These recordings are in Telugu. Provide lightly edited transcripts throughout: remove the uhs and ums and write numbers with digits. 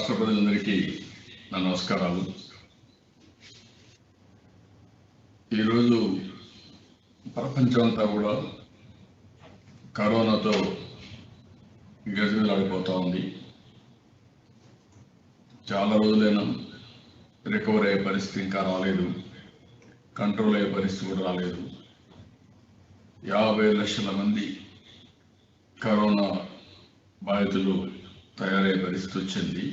రాష్ట్ర ప్రజలందరికీ నా నమస్కారాలు. ఈరోజు ప్రపంచం అంతా కూడా కరోనాతో గజగజలాడిపోతూ ఉంది. చాలా రోజులైనా రికవర్ అయ్యే పరిస్థితి ఇంకా రాలేదు, కంట్రోల్ అయ్యే పరిస్థితి కూడా రాలేదు. 50 లక్షల మంది కరోనా బాధితులు తయారయ్యే పరిస్థితి వచ్చింది.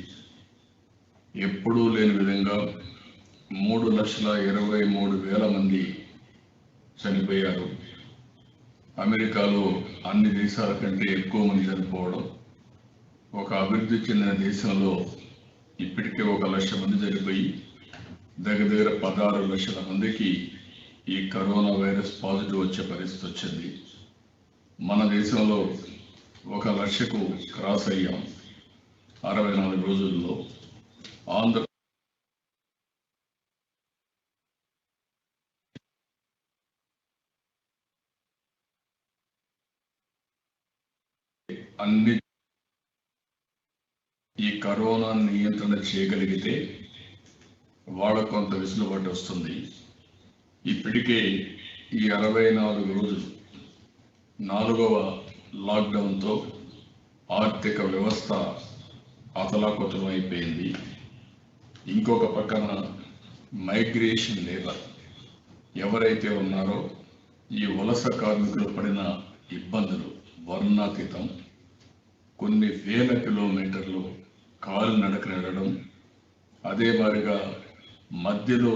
ఎప్పుడూ లేని విధంగా 3,23,000 మంది చనిపోయారు. అమెరికాలో అన్ని దేశాల కంటే ఎక్కువ మంది చనిపోవడం, ఒక అభివృద్ధి చెందిన దేశంలో ఇప్పటికే 1 లక్ష మంది చనిపోయి దగ్గర 16 లక్షల మందికి ఈ కరోనా వైరస్ పాజిటివ్ వచ్చే పరిస్థితి వచ్చింది. మన దేశంలో 1 లక్షకు క్రాస్ అయ్యాం 64 రోజుల్లో. ఆంధ్ర అన్ని ఈ కరోనా నియంత్రణ చేయగలిగితే వాళ్ళకు కొంత వెసులుబాటు వస్తుంది. ఇప్పటికే ఈ 64 రోజులు 4వ లాక్డౌన్తో ఆర్థిక వ్యవస్థ అతలాకుతలం అయిపోయింది. ఇంకొక పక్కన మైగ్రేషన్ లేబర్ ఎవరైతే ఉన్నారో ఈ వలస కార్మికులు పడిన ఇబ్బందులు వర్ణాతీతం. కొన్ని వేల కిలోమీటర్లు కాలినడక నడవడం, అదే మాదిరిగా మధ్యలో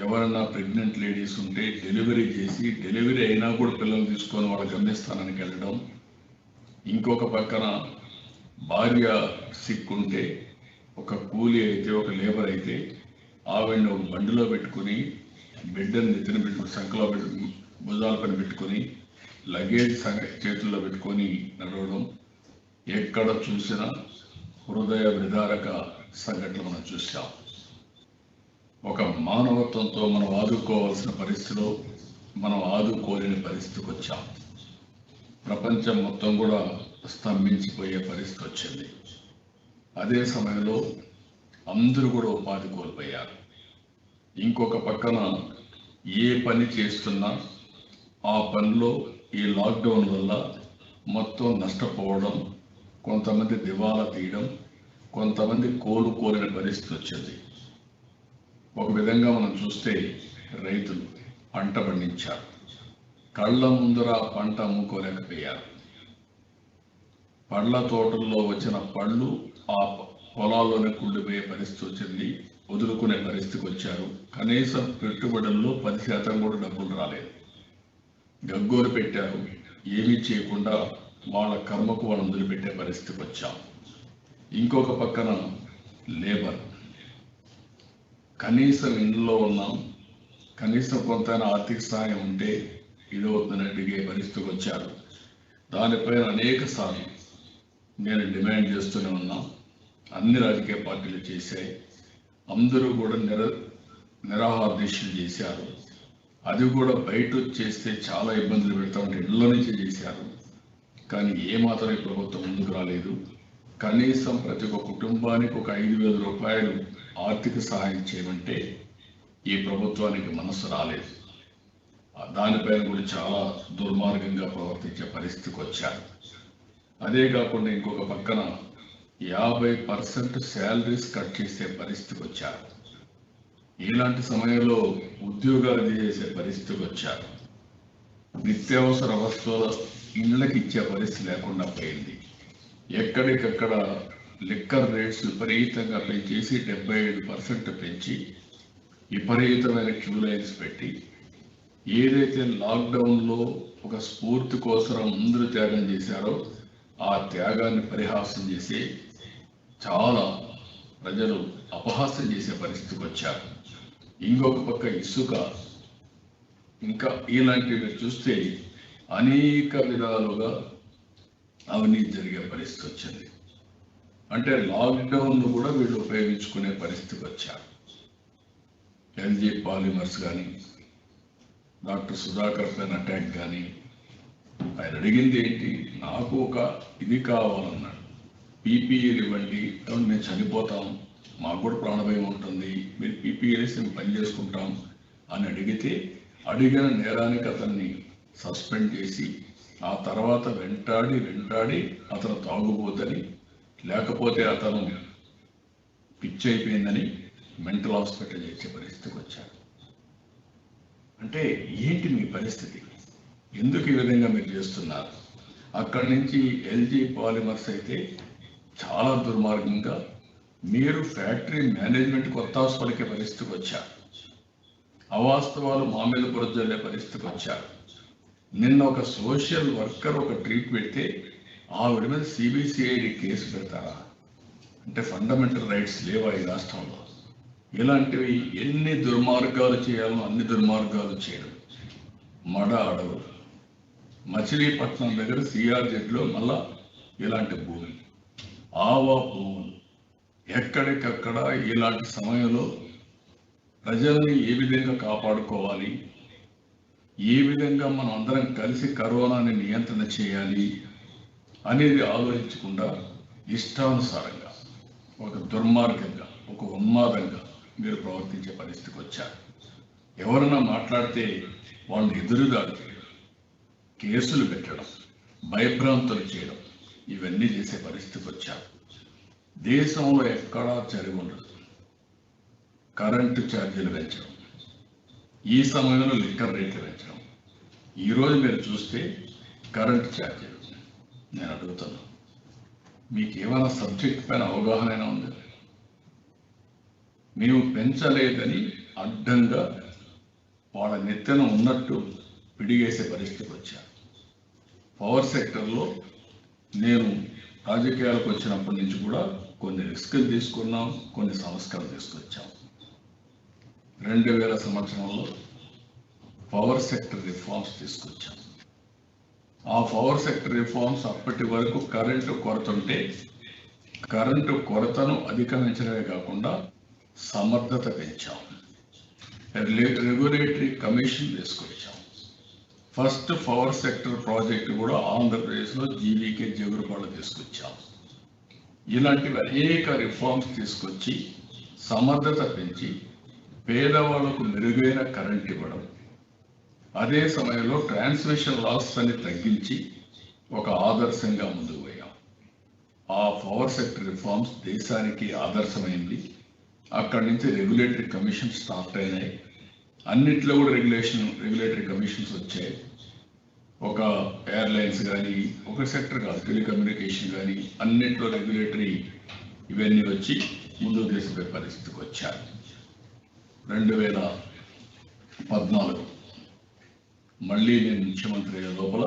ఎవరైనా ప్రెగ్నెంట్ లేడీస్ ఉంటే డెలివరీ చేసి, డెలివరీ అయినా కూడా పిల్లలు తీసుకొని వాళ్ళ గమ్యస్థానానికి వెళ్ళడం. ఇంకొక పక్కన భార్య సిక్ ఉంటే, ఒక కూలీ అయితే, ఒక లేబర్ అయితే ఆవిడని ఒక బండిలో పెట్టుకుని, బిడ్డని నెత్తిన పెట్టుకుని, సంకలో భుజాల పని పెట్టుకుని, లగేజ్ చేతుల్లో పెట్టుకొని నడవడం. ఎక్కడ చూసినా హృదయ విదారక సంఘటనలు మనం చూసాం. ఒక మానవత్వంతో మనం ఆదుకోవాల్సిన పరిస్థితిలో మనం ఆదుకోలేని పరిస్థితికి వచ్చాం. ప్రపంచం మొత్తం కూడా స్తంభించిపోయే పరిస్థితి వచ్చింది. అదే సమయంలో అందరూ కూడా ఉపాధి కోల్పోయారు. ఇంకొక పక్కన ఏ పని చేస్తున్నా ఆ పనిలో ఈ లాక్డౌన్ వల్ల మొత్తం నష్టపోవడం, కొంతమంది దివాలా తీయడం, కొంతమంది కోలుకోలేని పరిస్థితి వచ్చింది. ఒక విధంగా మనం చూస్తే రైతులు పంట పండించారు, కళ్ళ ముందర పంట అమ్ముకోలేకపోయారు. పళ్ళ తోటల్లో వచ్చిన పళ్ళు ఆ పొలాల్లోనే కుళ్ళిపోయే పరిస్థితి వచ్చింది, వదులుకునే పరిస్థితికి వచ్చారు. కనీసం పెట్టుబడుల్లో 10% కూడా డబ్బులు రాలేదు. గగ్గోలు పెట్టారు, ఏమీ చేయకుండా వాళ్ళ కర్మకు వాళ్ళని వదిలిపెట్టే పరిస్థితికి వచ్చాం. ఇంకొక పక్కన లేబర్, కనీసం ఇంట్లో ఉన్నాం, కనీసం కొంత ఆర్థిక సహాయం ఉంటే ఇదవుతుందని అడిగే పరిస్థితికి వచ్చారు. దానిపైన అనేక సార్లు నేను డిమాండ్ చేస్తూనే ఉన్నాం. అన్ని రాజకీయ పార్టీలు చేశాయి, అందరూ కూడా నిరాహార దీక్షలు చేశారు. అది కూడా బయట చేస్తే చాలా ఇబ్బందులు పెడతామంటే ఇళ్ళ నుంచే చేశారు. కానీ ఏమాత్రం ఈ ప్రభుత్వం ముందుకు రాలేదు. కనీసం ప్రతి ఒక్క కుటుంబానికి ఒక 5,000 రూపాయలు ఆర్థిక సహాయం చేయమంటే ఈ ప్రభుత్వానికి మనసు రాలేదు. దానిపైన కూడా చాలా దుర్మార్గంగా ప్రవర్తించే పరిస్థితికి వచ్చారు. అదే కాకుండా ఇంకొక పక్కన 50% శాలరీస్ కట్ చేసే పరిస్థితికి వచ్చారు. ఇలాంటి సమయంలో ఉద్యోగాలు చేసే పరిస్థితికి వచ్చారు. నిత్యావసర వస్తువుల ఇళ్ళకి ఇచ్చే పరిస్థితి లేకుండా పోయింది. ఎక్కడికక్కడ లిక్కర్ రేట్స్ విపరీతంగా పెంచేసి 75% పెంచి విపరీతమైన క్యూ లైన్స్ పెట్టి, ఏదైతే లాక్డౌన్లో ఒక స్ఫూర్తి కోసం అందరూ త్యాగం చేశారో ఆ త్యాగాన్ని పరిహాసం చేసి చాలా ప్రజలు అపహాస్యం చేసే పరిస్థితికి వచ్చారు. ఇంకొక పక్క ఇసుక, ఇంకా ఇలాంటివి చూస్తే అనేక విధాలుగా అవినీతి జరిగే పరిస్థితి వచ్చింది. అంటే లాక్డౌన్ కూడా వీళ్ళు ఉపయోగించుకునే పరిస్థితికి వచ్చారు. ఎల్జీ పాలిమర్స్ కానీ, డాక్టర్ సుధాకర్ పైన అటాక్ కానీ, ఆయన అడిగింది ఏంటి, నాకు ఒక ఇది కావాలన్నాడు. పీపీఈలు ఇవ్వండి, మేము చనిపోతాం, మాకు కూడా ప్రాణభయం ఉంటుంది, మీరు పీపీఈలు మేము పని చేసుకుంటాం అని అడిగితే అడిగిన నేరానికి అతన్ని సస్పెండ్ చేసి ఆ తర్వాత వెంటాడి అతను తాగుబోతని, లేకపోతే అతను పిచ్చి అయిపోయిందని మెంటల్ హాస్పిటల్ చేసే పరిస్థితికి వచ్చారు. అంటే ఏంటి మీ పరిస్థితి? ఎందుకు ఈ విధంగా మీరు చేస్తున్నారు? అక్కడి నుంచి ఎల్జీ పాలిమర్స్ అయితే చాలా దుర్మార్గంగా మీరు ఫ్యాక్టరీ మేనేజ్మెంట్ కొత్త పలికే పరిస్థితికి వచ్చారు. అవాస్తవాలు మా మీద బురజల్లే పరిస్థితికి వచ్చారు. నిన్న ఒక సోషల్ వర్కర్ ఒక ట్రీట్ పెడితే ఆవిడ మీద సిబిసిఐడి కేసు పెడతారా? అంటే ఫండమెంటల్ రైట్స్ లేవా ఈ రాష్ట్రంలో? ఇలాంటివి ఎన్ని దుర్మార్గాలు చేయాలో అన్ని దుర్మార్గాలు చేయడం. మడ అడవులు, మచిలీపట్నం దగ్గర సిఆర్జెడ్లో మళ్ళా ఇలాంటి భూమి, ఆవా భూములు, ఎక్కడికక్కడ ఇలాంటి సమయంలో ప్రజల్ని ఏ విధంగా కాపాడుకోవాలి, ఏ విధంగా మనం అందరం కలిసి కరోనాని నియంత్రణ చేయాలి అనేది ఆలోచించకుండా ఇష్టానుసారంగా ఒక దుర్మార్గంగా ఒక ఉన్మాదంగా మీరు ప్రవర్తించే పరిస్థితికి వచ్చారు. ఎవరైనా మాట్లాడితే వాళ్ళని ఎదురుదాడి చేయడం, కేసులు పెట్టడం, భయభ్రాంతులు చేయడం, ఇవన్నీ చేసే పరిస్థితికి వచ్చారు. దేశంలో ఎక్కడా జరిగి ఉండదు. కరెంటు ఛార్జీలు పెంచడం, ఈ సమయంలో లిక్కర్ రేట్లు పెంచడం. ఈరోజు మీరు చూస్తే కరెంటు ఛార్జీలు, నేను అడుగుతున్నాను, మీకు ఏమైనా సబ్జెక్ట్ పైన అవగాహన ఉంది? మేము పెంచలేదని అడ్డంగా వాళ్ళ నెత్తెన ఉన్నట్టు పిడిగేసే పరిస్థితికి వచ్చారు. పవర్ సెక్టర్లో నేను రాజకీయాలకు వచ్చినప్పటి నుంచి కూడా కొన్ని రిస్కులు తీసుకున్నాం, కొన్ని సంస్కరణలు తీసుకొచ్చాం. 2000 సంవత్సరంలో పవర్ సెక్టర్ రిఫార్మ్స్ తీసుకొచ్చాం. ఆ పవర్ సెక్టర్ రిఫార్మ్స్ అప్పటి వరకు కరెంటు కొరత ఉంటే కరెంటు కొరతను అధిగమించడమే కాకుండా సమర్థత పెంచాం. రెగ్యులేటరీ కమిషన్ తీసుకొచ్చాం. ఫస్ట్ పవర్ సెక్టర్ ప్రాజెక్టు కూడా ఆంధ్రప్రదేశ్లో జీవీకే జగురుపాడు తీసుకొచ్చాం. ఇలాంటివి అనేక రిఫార్మ్స్ తీసుకొచ్చి సమర్థత పెంచి పేదవాళ్లకు మెరుగైన కరెంట్ ఇవ్వడం, అదే సమయంలో ట్రాన్స్మిషన్ లాస్ అని తగ్గించి ఒక ఆదర్శంగా ముందుకు పోయాం. ఆ పవర్ సెక్టర్ రిఫార్మ్స్ దేశానికి ఆదర్శమైంది. అక్కడి నుంచి రెగ్యులేటరీ కమిషన్ స్టార్ట్ అయినాయి. అన్నిట్లో కూడా రెగ్యులేటరీ కమిషన్స్ వచ్చాయి. ఒక ఎయిర్లైన్స్ కానీ, ఒక సెక్టర్ కాదు, టెలికమ్యూనికేషన్ కానీ, అన్నింటిలో రెగ్యులేటరీ ఇవన్నీ వచ్చి ముందుకు తీసుకునే పరిస్థితికి వచ్చారు. 2014 మళ్ళీ నేను ముఖ్యమంత్రి అయ్యే లోపల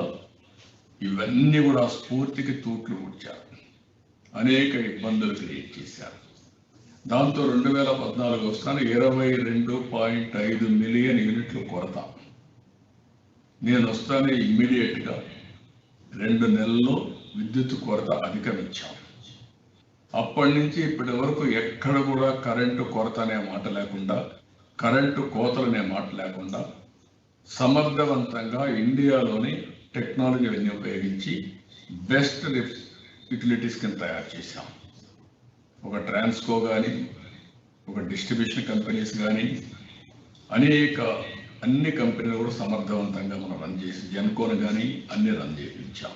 ఇవన్నీ కూడా స్ఫూర్తికి తూట్లు కూర్చారు, అనేక ఇబ్బందులు క్రియేట్ చేశారు. దాంతో 2014 వస్తాను 22.5 మిలియన్ యూనిట్లు కొరత. నేను వస్తానే ఇమ్మీడియట్గా 2 నెలల్లో విద్యుత్ కొరత అధిగమించాం. అప్పటి నుంచి ఇప్పటి వరకు ఎక్కడ కూడా కరెంటు కొరత అనే మాట లేకుండా, కరెంటు కోతలు అనే మాట లేకుండా సమర్థవంతంగా ఇండియాలోని టెక్నాలజీని ఉపయోగించి బెస్ట్ యూటిలిటీస్ కింద తయారు చేశాం. ఒక ట్రాన్స్కో కానీ, ఒక డిస్ట్రిబ్యూషన్ కంపెనీస్ కానీ, అన్ని కంపెనీలు కూడా సమర్థవంతంగా మనం రన్ చేసి, జెన్కోను కానీ అన్ని రన్ చేయించాం.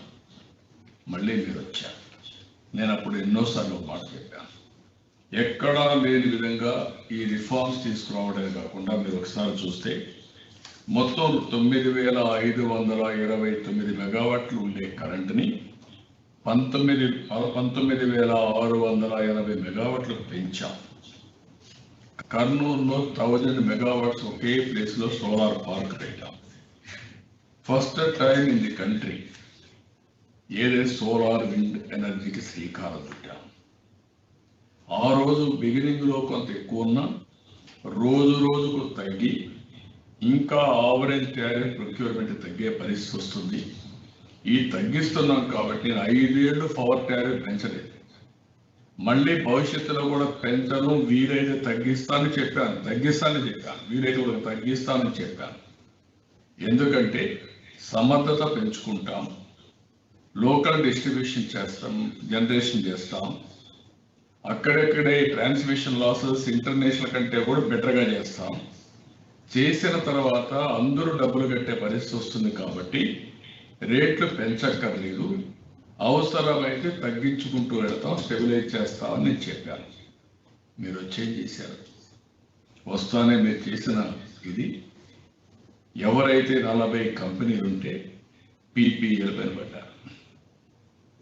మళ్ళీ మీరు వచ్చారు. నేను అప్పుడు ఎన్నోసార్లు ఒక మాట చెప్పాను, ఎక్కడా లేని విధంగా ఈ రిఫార్మ్స్ తీసుకురావడమే కాకుండా మీరు ఒకసారి చూస్తే మొత్తం 9,529 మెగావాట్లు ఉండే కరెంటుని 19,680 మెగావాట్లు పెంచాం. కర్నూలులో 1000 మెగావాట్స్ ఒకే ప్లేస్లో సోలార్ పార్క్ పెట్టాం. First time in the country ఏదే సోలార్ విండ్ ఎనర్జీకి శ్రీకారం చుట్టాం. ఆ రోజు బిగినింగ్లో కొంత ఎక్కువ ఉన్నా రోజు రోజుకు తగ్గి ఇంకా ఆవరేజ్ టారిఫ్ ప్రొక్యూర్మెంట్ తగ్గే పరిస్థితి వస్తుంది. ఈ తగ్గిస్తున్నాం కాబట్టి నేను 5 ఏళ్ళు పవర్ టారిఫ్ పెంచలేదు. మళ్ళీ భవిష్యత్తులో కూడా పెంచను, వీలైతే తగ్గిస్తానని చెప్పాను, వీలైతే కూడా తగ్గిస్తానని చెప్పాను. ఎందుకంటే సమర్థత పెంచుకుంటాం, లోకల్ డిస్ట్రిబ్యూషన్ చేస్తాం, జనరేషన్ చేస్తాం. అక్కడెక్కడే ట్రాన్స్మిషన్ లాసెస్ ఇంటర్నేషనల్ కంటే కూడా బెటర్గా చేస్తాం. చేసిన తర్వాత అందరూ డబ్బులు కట్టే పరిస్థితి వస్తుంది కాబట్టి రేట్లు పెంచక్కర్లేదు, అవసరమైతే తగ్గించుకుంటూ వెళ్తాం, స్టెబిలైజ్ చేస్తామని నేను చెప్పాను. మీరు వచ్చేం చేశారు? వస్తానే మీరు చేసిన ఇది ఎవరైతే 40 కంపెనీలు ఉంటే పీపీఎల్ పైన పడ్డారు.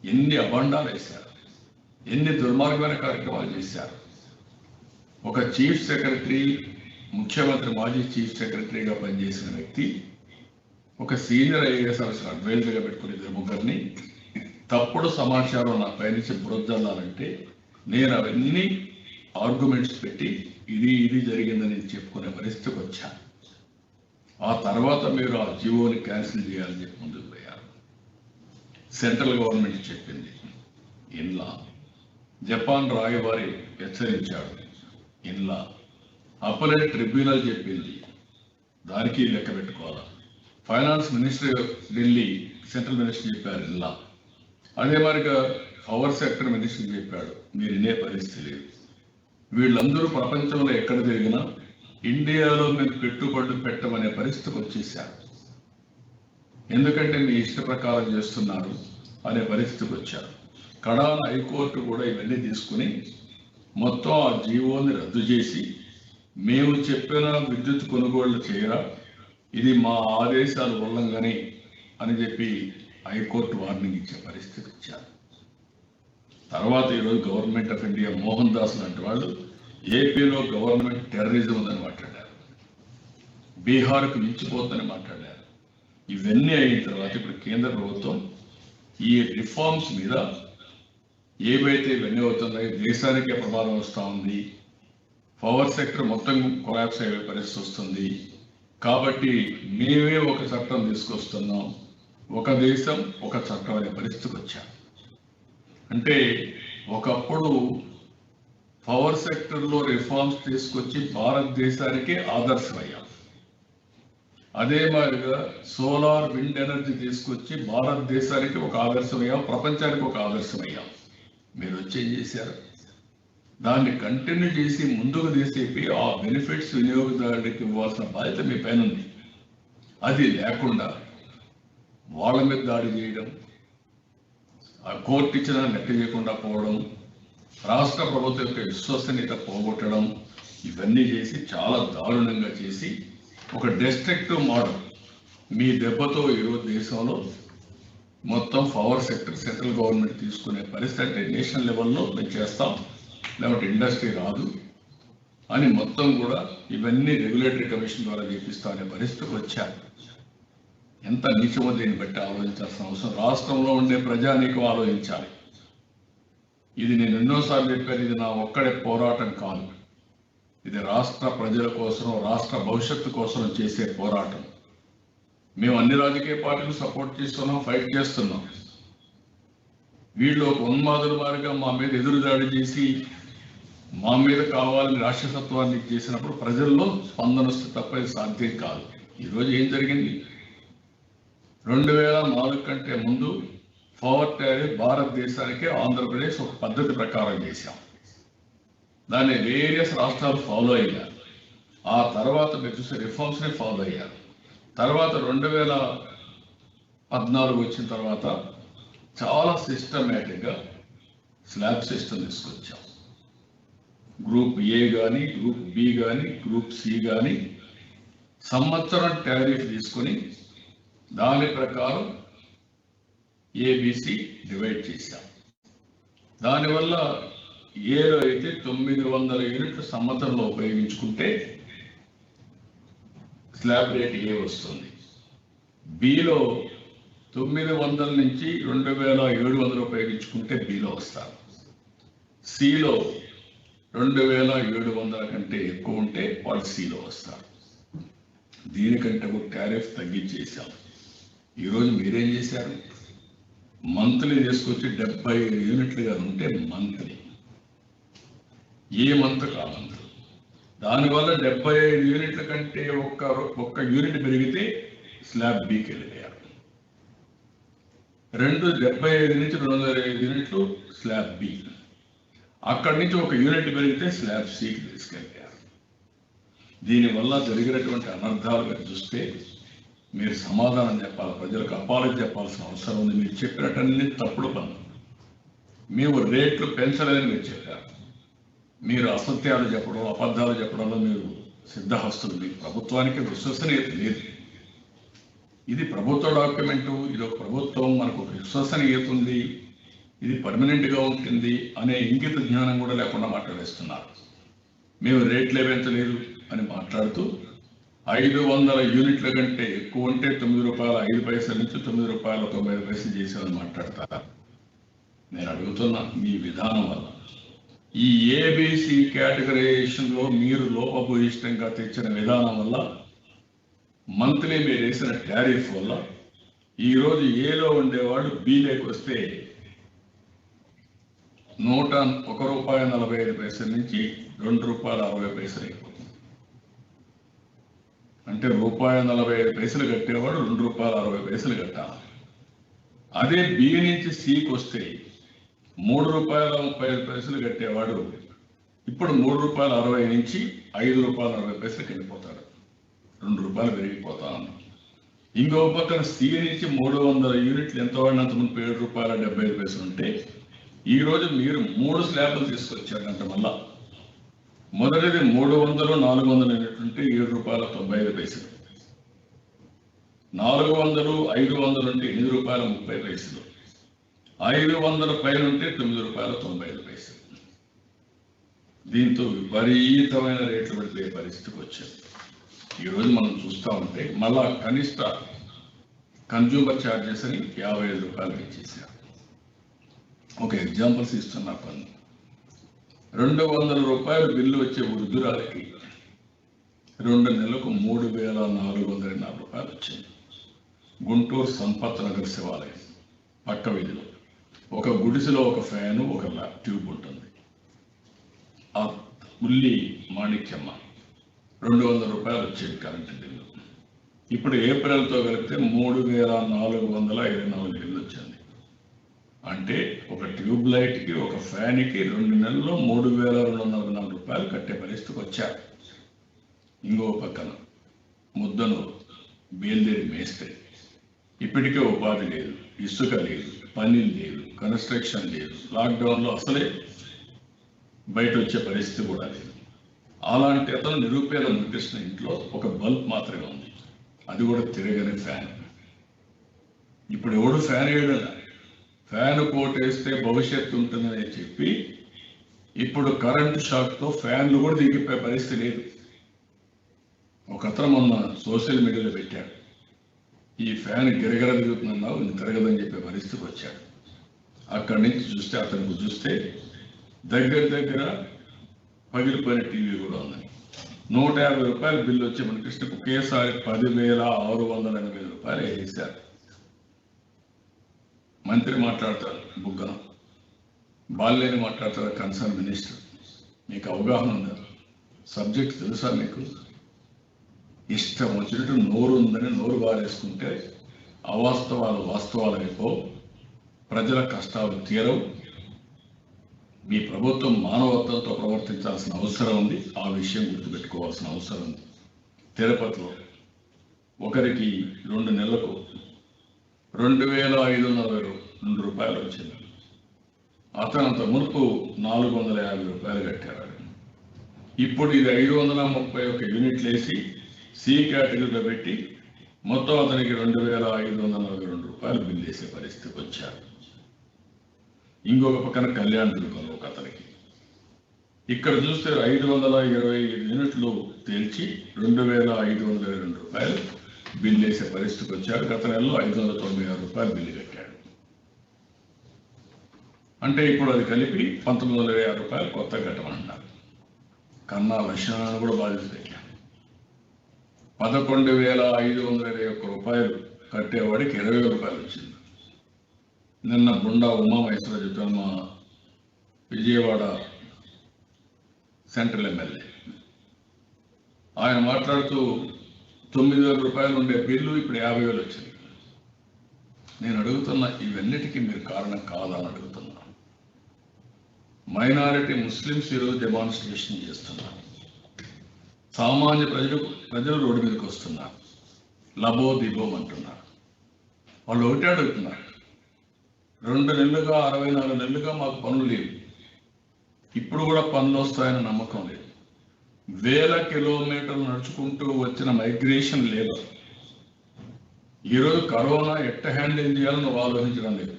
ఎన్ని అబండాలు వేశారు, ఎన్ని దుర్మార్గమైన కార్యక్రమాలు చేశారు. ఒక చీఫ్ సెక్రటరీ, ముఖ్యమంత్రి మాజీ చీఫ్ సెక్రటరీగా పనిచేసిన వ్యక్తి ఒక సీనియర్ ఐఏఎస్ ఆఫీసర్ అడ్వైజర్గా పెట్టుకుని 2-3 తప్పుడు సమాచారం నా పైనుంచి బురదల్లాలంటే నేను అవన్నీ ఆర్గ్యుమెంట్స్ పెట్టి ఇది జరిగిందని చెప్పుకునే పరిస్థితికి వచ్చాను. ఆ తర్వాత మీరు ఆ జియోని క్యాన్సిల్ చేయాలని చెప్పి ముందుకు పోయారు. సెంట్రల్ గవర్నమెంట్ చెప్పింది ఇన్లా, జపాన్ రాయబారి హెచ్చరించాడు ఇన్లా, అప్పలేట్ ట్రిబ్యునల్ చెప్పింది దానికి లెక్క పెట్టుకోవాలా, finance minister Delhi central minister చెప్పారు ఇన్లా, అదే మరిగా పవర్ సెక్టర్ మినిస్టర్ చెప్పాడు, మీరు వినే పరిస్థితి లేదు. వీళ్ళందరూ ప్రపంచంలో ఎక్కడ తిరిగినా ఇండియాలో మీరు పెట్టుబడులు పెట్టమనే పరిస్థితికి వచ్చేసారు. ఎందుకంటే మీ ఇష్ట ప్రకారం చేస్తున్నారు అనే పరిస్థితికి వచ్చారు. కడాన హైకోర్టు కూడా ఇవన్నీ తీసుకుని మొత్తం ఆ జీవోని రద్దు చేసి మేము చెప్పిన విద్యుత్ కొనుగోళ్లు చేయరా, ఇది మా ఆదేశాల ఉల్లంఘనే అని చెప్పి హైకోర్టు వార్నింగ్ ఇచ్చే పరిస్థితికి వచ్చారు. తర్వాత ఈరోజు government of India Mohan Das లాంటి వాళ్ళు ఏపీలో గవర్నమెంట్ టెర్రరిజం ఉందని మాట్లాడారు, బీహార్కు మించిపోతుందని మాట్లాడారు. ఇవన్నీ అయిన తర్వాత ఇప్పుడు కేంద్ర ప్రభుత్వం ఈ రిఫార్మ్స్ మీద ఏవైతే ఇవన్నీ అవుతున్నాయో దేశానికే ప్రమాదం వస్తూ ఉంది, పవర్ సెక్టర్ మొత్తం కొలాప్స్ అయ్యే పరిస్థితి వస్తుంది కాబట్టి మేమే ఒక చట్టం తీసుకొస్తున్నాం, ఒక దేశం ఒక చట్టం అనే పరిస్థితికి వచ్చాం. అంటే ఒకప్పుడు పవర్ సెక్టర్లో రిఫార్మ్స్ తీసుకొచ్చి భారతదేశానికి ఆదర్శమయ్యాం. అదే మాదిరిగా సోలార్, విండ్ ఎనర్జీ తీసుకొచ్చి భారతదేశానికి ఒక ఆదర్శమయ్యాం, ప్రపంచానికి ఒక ఆదర్శమయ్యాం. మీరు వచ్చేం చేశారు? దాన్ని కంటిన్యూ చేసి ముందుకు తీసేపి ఆ బెనిఫిట్స్ వినియోగదారుడికి ఇవ్వాల్సిన బాధ్యత మీ పైన ఉంది. అది లేకుండా వాళ్ళ మీద దాడి చేయడం, ఆ కోర్టు ఇచ్చిన లెక్క చేయకుండా పోవడం, రాష్ట్ర ప్రభుత్వం యొక్క విశ్వసనీయత పోగొట్టడం, ఇవన్నీ చేసి చాలా దారుణంగా చేసి ఒక డెస్ట్రక్టివ్ మోడల్ మీ దెబ్బతో ఈరోజు దేశంలో మొత్తం పవర్ సెక్టర్ సెంట్రల్ గవర్నమెంట్ తీసుకునే పరిస్థితి, అంటే నేషనల్ లెవెల్లో మేము చేస్తాం లేకపోతే ఇండస్ట్రీ రాదు అని మొత్తం కూడా ఇవన్నీ రెగ్యులేటరీ కమిషన్ ద్వారా చేపిస్తా అనే పరిస్థితికి వచ్చారు. ఎంత నీచమో దీన్ని బట్టి ఆలోచించాల్సిన అవసరం రాష్ట్రంలో ఉండే ప్రజానీకం ఆలోచించాలి. ఇది నేను ఎన్నోసార్లు చెప్పాను, ఇది నా ఒక్కడే పోరాటం కాదు, ఇది రాష్ట్ర ప్రజల కోసం, రాష్ట్ర భవిష్యత్తు కోసం చేసే పోరాటం. మేము అన్ని రాజకీయ పార్టీలు సపోర్ట్ చేస్తున్నాం, ఫైట్ చేస్తున్నాం. వీళ్ళు ఒక ఉన్మాదుల వారిగా మా మీద ఎదురుదాడి చేసి మా మీద కావాలని రాక్షసత్వాన్ని చేసినప్పుడు ప్రజల్లో స్పందన వస్తే తప్ప ఇది సాధ్యం కాదు. ఈరోజు ఏం జరిగింది? 2004 కంటే ముందు పవర్ టారిఫ్ భారతదేశానికి ఆంధ్రప్రదేశ్ ఒక పద్ధతి ప్రకారం చేశాం. దాన్ని వేరియస్ రాష్ట్రాలు ఫాలో అయ్యారు. ఆ తర్వాత మీరు చూసే రిఫార్మ్స్ని ఫాలో అయ్యారు. తర్వాత 2014 వచ్చిన తర్వాత చాలా సిస్టమేటిక్గా స్లాబ్ సిస్టమ్ తీసుకొచ్చాం. గ్రూప్ ఏ కానీ, గ్రూప్ బి కానీ, గ్రూప్ సి కానీ సంవత్సరం టారిఫ్ తీసుకొని దాని ప్రకారం ఏబిసి డివైడ్ చేశాం. దానివల్ల ఏలో అయితే 900 యూనిట్లు సంవత్సరంలో ఉపయోగించుకుంటే స్లాబ్ రేట్ ఏ వస్తుంది, బిలో 900 నుంచి 2700 ఉపయోగించుకుంటే బిలో వస్తారు, సిలో 2700 కంటే ఎక్కువ ఉంటే వాళ్ళు సిలో వస్తారు. దీనికంటే ఒక టారిఫ్ తగ్గించేసాం. ఈరోజు మీరేం చేశారు? మంత్లీ తీసుకొచ్చి 75 యూనిట్లుగా ఉంటే మంత్లీ, ఏ మంత్ కామంత్, దానివల్ల 75 యూనిట్ల కంటే ఒక్క యూనిట్ పెరిగితే స్లాబ్ బీకి వెళ్ళిపోయారు. 75 నుంచి 205 యూనిట్లు స్లాబ్ బి. అక్కడి నుంచి ఒక యూనిట్ పెరిగితే స్లాబ్ సికి తీసుకెళ్ళారు. దీనివల్ల జరిగినటువంటి అనర్థాలుగా చూస్తే మీరు సమాధానం చెప్పాలి, ప్రజలకు అపాలజీ చెప్పాల్సిన అవసరం ఉంది. మీరు చెప్పినట్టన్నీ తప్పుడు పనులు. మేము రేట్లు పెంచలేదని మీరు చెప్పారు. మీరు అసత్యాలు చెప్పడం, అబద్ధాలు చెప్పడంలో మీరు సిద్ధహస్తులు. మీకు ప్రభుత్వానికి విశ్వసనీయత లేదు. ఇది ప్రభుత్వ డాక్యుమెంటు, ఇది ఒక ప్రభుత్వం, మనకు ఒక విశ్వసనీయత ఉంది, ఇది పర్మనెంట్గా ఉంటుంది అనే ఇంగిత జ్ఞానం కూడా లేకుండా మాట్లాడేస్తున్నారు. మేము రేట్లే పెంచలేదు అని మాట్లాడుతూ 500 యూనిట్ల కంటే ఎక్కువ ఉంటే ₹9.05 నుంచి ₹9.95 చేసామని మాట్లాడతారు. నేను అడుగుతున్నా, మీ విధానం వల్ల ఈ ఏబిసి కేటగరైజేషన్లో మీరు లోపభూయిష్టంగా తెచ్చిన విధానం వల్ల, మంత్లీ మీరు వేసిన టారిఫ్ వల్ల ఈరోజు ఏలో ఉండేవాడు బీలోకి వస్తే ₹101.45 నుంచి ₹2.60 అయిపోతుంది. అంటే ₹1.45 కట్టేవాడు ₹2.60 కట్టాలి. అదే బి నుంచి సికి వస్తే ₹3.35 కట్టేవాడు ఇప్పుడు ₹3.60 నుంచి ₹5.60 వెళ్ళిపోతాడు. ₹2 పెరిగిపోతా ఉన్నాం. ఇంకో పక్కన సి నుంచి 300 యూనిట్లు ఎంత వాడినంత ముందు ₹7.75 ఉంటే ఈరోజు మీరు 3 స్లాబ్లు తీసుకొచ్చారంట. మళ్ళా మొదటిది 300, 400 యూనిట్లు ఉంటే ₹7.95, 400, 500 ఉంటే ₹8.30, 500 పైన ఉంటే ₹9.95. దీంతో విపరీతమైన రేట్లు పడిపోయే పరిస్థితికి వచ్చారు. ఈరోజు మనం చూస్తూ ఉంటే మళ్ళా కనిష్ట కన్జ్యూమర్ ఛార్జెస్ అని ₹55 ఇచ్చేసారు. ఒక ఎగ్జాంపుల్స్ ఇస్తున్నా. పన్ను ₹200 బిల్లు వచ్చే వృద్ధురాలకి 2 నెలలకు ₹3,404 వచ్చింది. గుంటూరు సంపత్ నగర్ శివాలయం పక్క వీధిలో ఒక గుడిసెలో ఒక ఫ్యాను, ఒక ట్యూబ్ ఉంటుంది. ఆ ఉల్లి మాణిక్యమ్మ ₹200 వచ్చేది కరెంటు బిల్లు. ఇప్పుడు ఏప్రిల్తో కలిపితే 3,424 బిల్లు వచ్చింది. అంటే ఒక ట్యూబ్ లైట్కి, ఒక ఫ్యాన్కి 2 నెలల్లో ₹3,204 కట్టే పరిస్థితికి వచ్చారు. ఇంకో పక్కన ముద్దను బేల్దేరి మేస్తే ఇప్పటికే ఉపాధి లేదు, ఇసుక లేదు, పని లేదు, కన్స్ట్రక్షన్ లేదు, లాక్డౌన్లో అసలే బయట వచ్చే పరిస్థితి కూడా లేదు. అలాంటి అతను నిరుపేద ముఖ్యస్థ ఇంట్లో ఒక బల్బ్ మాత్రమే ఉంది, అది కూడా తిరగని ఫ్యాన్. ఇప్పుడు ఎవడు ఫ్యాన్ వేయడం? ఫ్యాన్ కోటేస్తే భవిష్యత్తు ఉంటుందని చెప్పి ఇప్పుడు కరెంటు షాక్తో ఫ్యాన్లు కూడా దిగిపోయే పరిస్థితి లేదు. ఒక అతను మొన్న సోషల్ మీడియాలో పెట్టాడు, ఈ ఫ్యాన్ గిరగిర దిగుతున్నావు, ఇది తిరగదని చెప్పే పరిస్థితికి వచ్చాడు. అక్కడి నుంచి చూస్తే అతనికి చూస్తే దగ్గర పగిలిపోయిన టీవీ కూడా ఉందని. ₹150 బిల్లు వచ్చి మన కృష్ణకు ఒకేసారి ₹10,680 వేసారు. మంత్రి మాట్లాడతారు బుగ్గన, బాల్లేని మాట్లాడతారు కన్సర్న్ మినిస్టర్. మీకు అవగాహన ఉందా? సబ్జెక్ట్ తెలుసా మీకు? ఇష్టం వచ్చినట్టు నోరు ఉందని నోరు బారేసుకుంటే అవాస్తవాలు వాస్తవాలు అయిపో, ప్రజల కష్టాలు తీరవు. మీ ప్రభుత్వం మానవత్వంతో ప్రవర్తించాల్సిన అవసరం ఉంది. ఆ విషయం గుర్తుపెట్టుకోవాల్సిన అవసరం ఉంది. తిరుపతిలో ఒకరికి 2 నెలలకు ₹2,502 వచ్చింది. అతను అంత మునుపు ₹450 కట్టారు. ఇప్పుడు ఇది 531 యూనిట్లు వేసి సి కేటగిరీలో పెట్టి మొత్తం అతనికి ₹2,542 బిల్లు వేసే పరిస్థితికి వచ్చారు. ఇంకొక పక్కన కళ్యాణ దుర్గంలో ఒక అతనికి ఇక్కడ చూస్తే 525 యూనిట్లు తేల్చి ₹2,522 బిల్లు వేసే పరిస్థితికి వచ్చారు. గత నెలలో ₹596 బిల్లు కట్టాడు. అంటే ఇప్పుడు అది కలిపి ₹1,906 కొత్త కట్టమంటున్నారు. కన్నా లక్షణాలను కూడా బాధ్యత పెట్టారు. ₹11,521 కట్టేవాడికి ₹20,000 వచ్చింది. నిన్న బుండా ఉమామహేశ్వర చెప్పాను, మా విజయవాడ సెంట్రల్ ఎమ్మెల్యే, ఆయన మాట్లాడుతూ ₹9,000 ఉండే బిల్లు ఇప్పుడు ₹50,000 వచ్చింది. నేను అడుగుతున్న ఇవన్నిటికీ మీరు కారణం కాదని అడుగుతున్నా. మైనారిటీ ముస్లిమ్స్ ఈరోజు డెమాన్స్ట్రేషన్ చేస్తున్నారు. సామాన్య ప్రజలు రోడ్డు మీదకి వస్తున్నారు, లబో దిబోం అంటున్నారు. వాళ్ళు ఒకటే అడుగుతున్నారు, 2 నెలలుగా 64 నెలలుగా మాకు పనులు లేవు, ఇప్పుడు కూడా పనులు వస్తాయని నమ్మకం లేదు. వేల కిలోమీటర్లు నడుచుకుంటూ వచ్చిన మైగ్రేషన్ లేబర్ ఈరోజు కరోనా ఎట్ట హ్యాండిల్ చేయాలని నువ్వు ఆలోచించడం లేదు.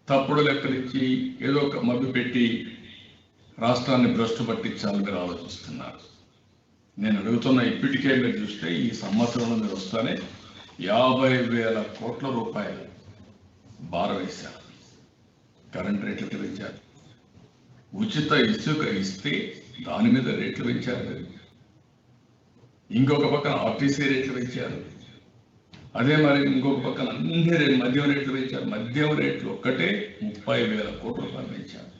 తప్పుడు లెక్కలిచ్చి ఏదో ఒక మభ్య పెట్టి రాష్ట్రాన్ని భ్రష్టు పట్టించాలని మీరు ఆలోచిస్తున్నారు. నేను అడుగుతున్న ఇప్పటికే మీరు చూస్తే ఈ సంవత్సరంలో మీరు వస్తానే 50,000 కోట్ల రూపాయలు భారం వేశారు. కరెంట్ రేట్లు పెంచారు. ఉచిత ఇసుక ఇస్తే దాని మీద రేట్లు పెంచారు. ఇంకొక పక్కన ఆర్టీసీ రేట్లు పెంచారు. అదే మరి ఇంకొక పక్కన అన్ని మద్యం రేట్లు పెంచారు. మద్యం రేట్లు ఒక్కటే 30,000 కోట్ల రూపాయలు పెంచారు.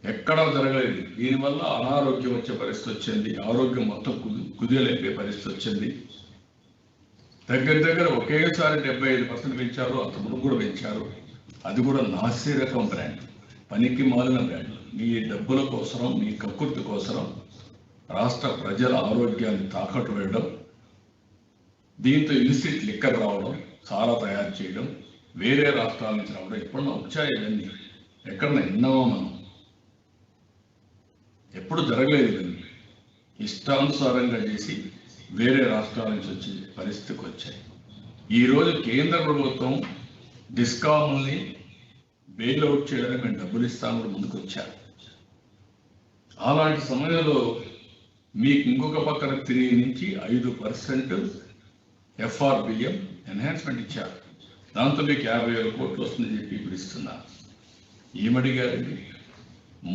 ఎక్కడా జరగలేదు. దీనివల్ల అనారోగ్యం వచ్చే పరిస్థితి వచ్చింది. ఆరోగ్యం మొత్తం కుదేలైపోయే పరిస్థితి వచ్చింది. దగ్గర ఒకేసారి 75% పెంచారు. అంతకుముందు కూడా పెంచారు. అది కూడా నాసి రకం బ్రాండ్, పనికి మాలిన బ్రాండ్. మీ డబ్బుల కోసరం, మీ కక్కుర్తి కోసరం రాష్ట్ర ప్రజల ఆరోగ్యాన్ని తాకట్టు వేయడం, దీంతో ఇలిసిట్ లిక్కర్ రావడం, సారా తయారు చేయడం, వేరే రాష్ట్రాల నుంచి రావడం ఎప్పుడన్నా వచ్చాయి. ఇవన్నీ ఎక్కడన్నా విన్నామా మనం? ఎప్పుడు జరగలేదు. ఇవన్నీ ఇష్టానుసారంగా చేసి వేరే రాష్ట్రాల నుంచి వచ్చే పరిస్థితికి వచ్చాయి. ఈరోజు కేంద్ర ప్రభుత్వం డిస్కామ్ని బెయిల్అవుట్ చేయడానికి మేము డబ్బులు ఇస్తామని ముందుకు వచ్చారు. అలాంటి సమయంలో మీకు ఇంకొక పక్కన 3 నుంచి 5% FRBM ఎన్హాన్స్మెంట్ ఇచ్చారు. దాంతో మీకు 50,000 కోట్లు వస్తుందని చెప్పి ఇప్పుడు ఇస్తున్నారు. ఏమడిగారండి?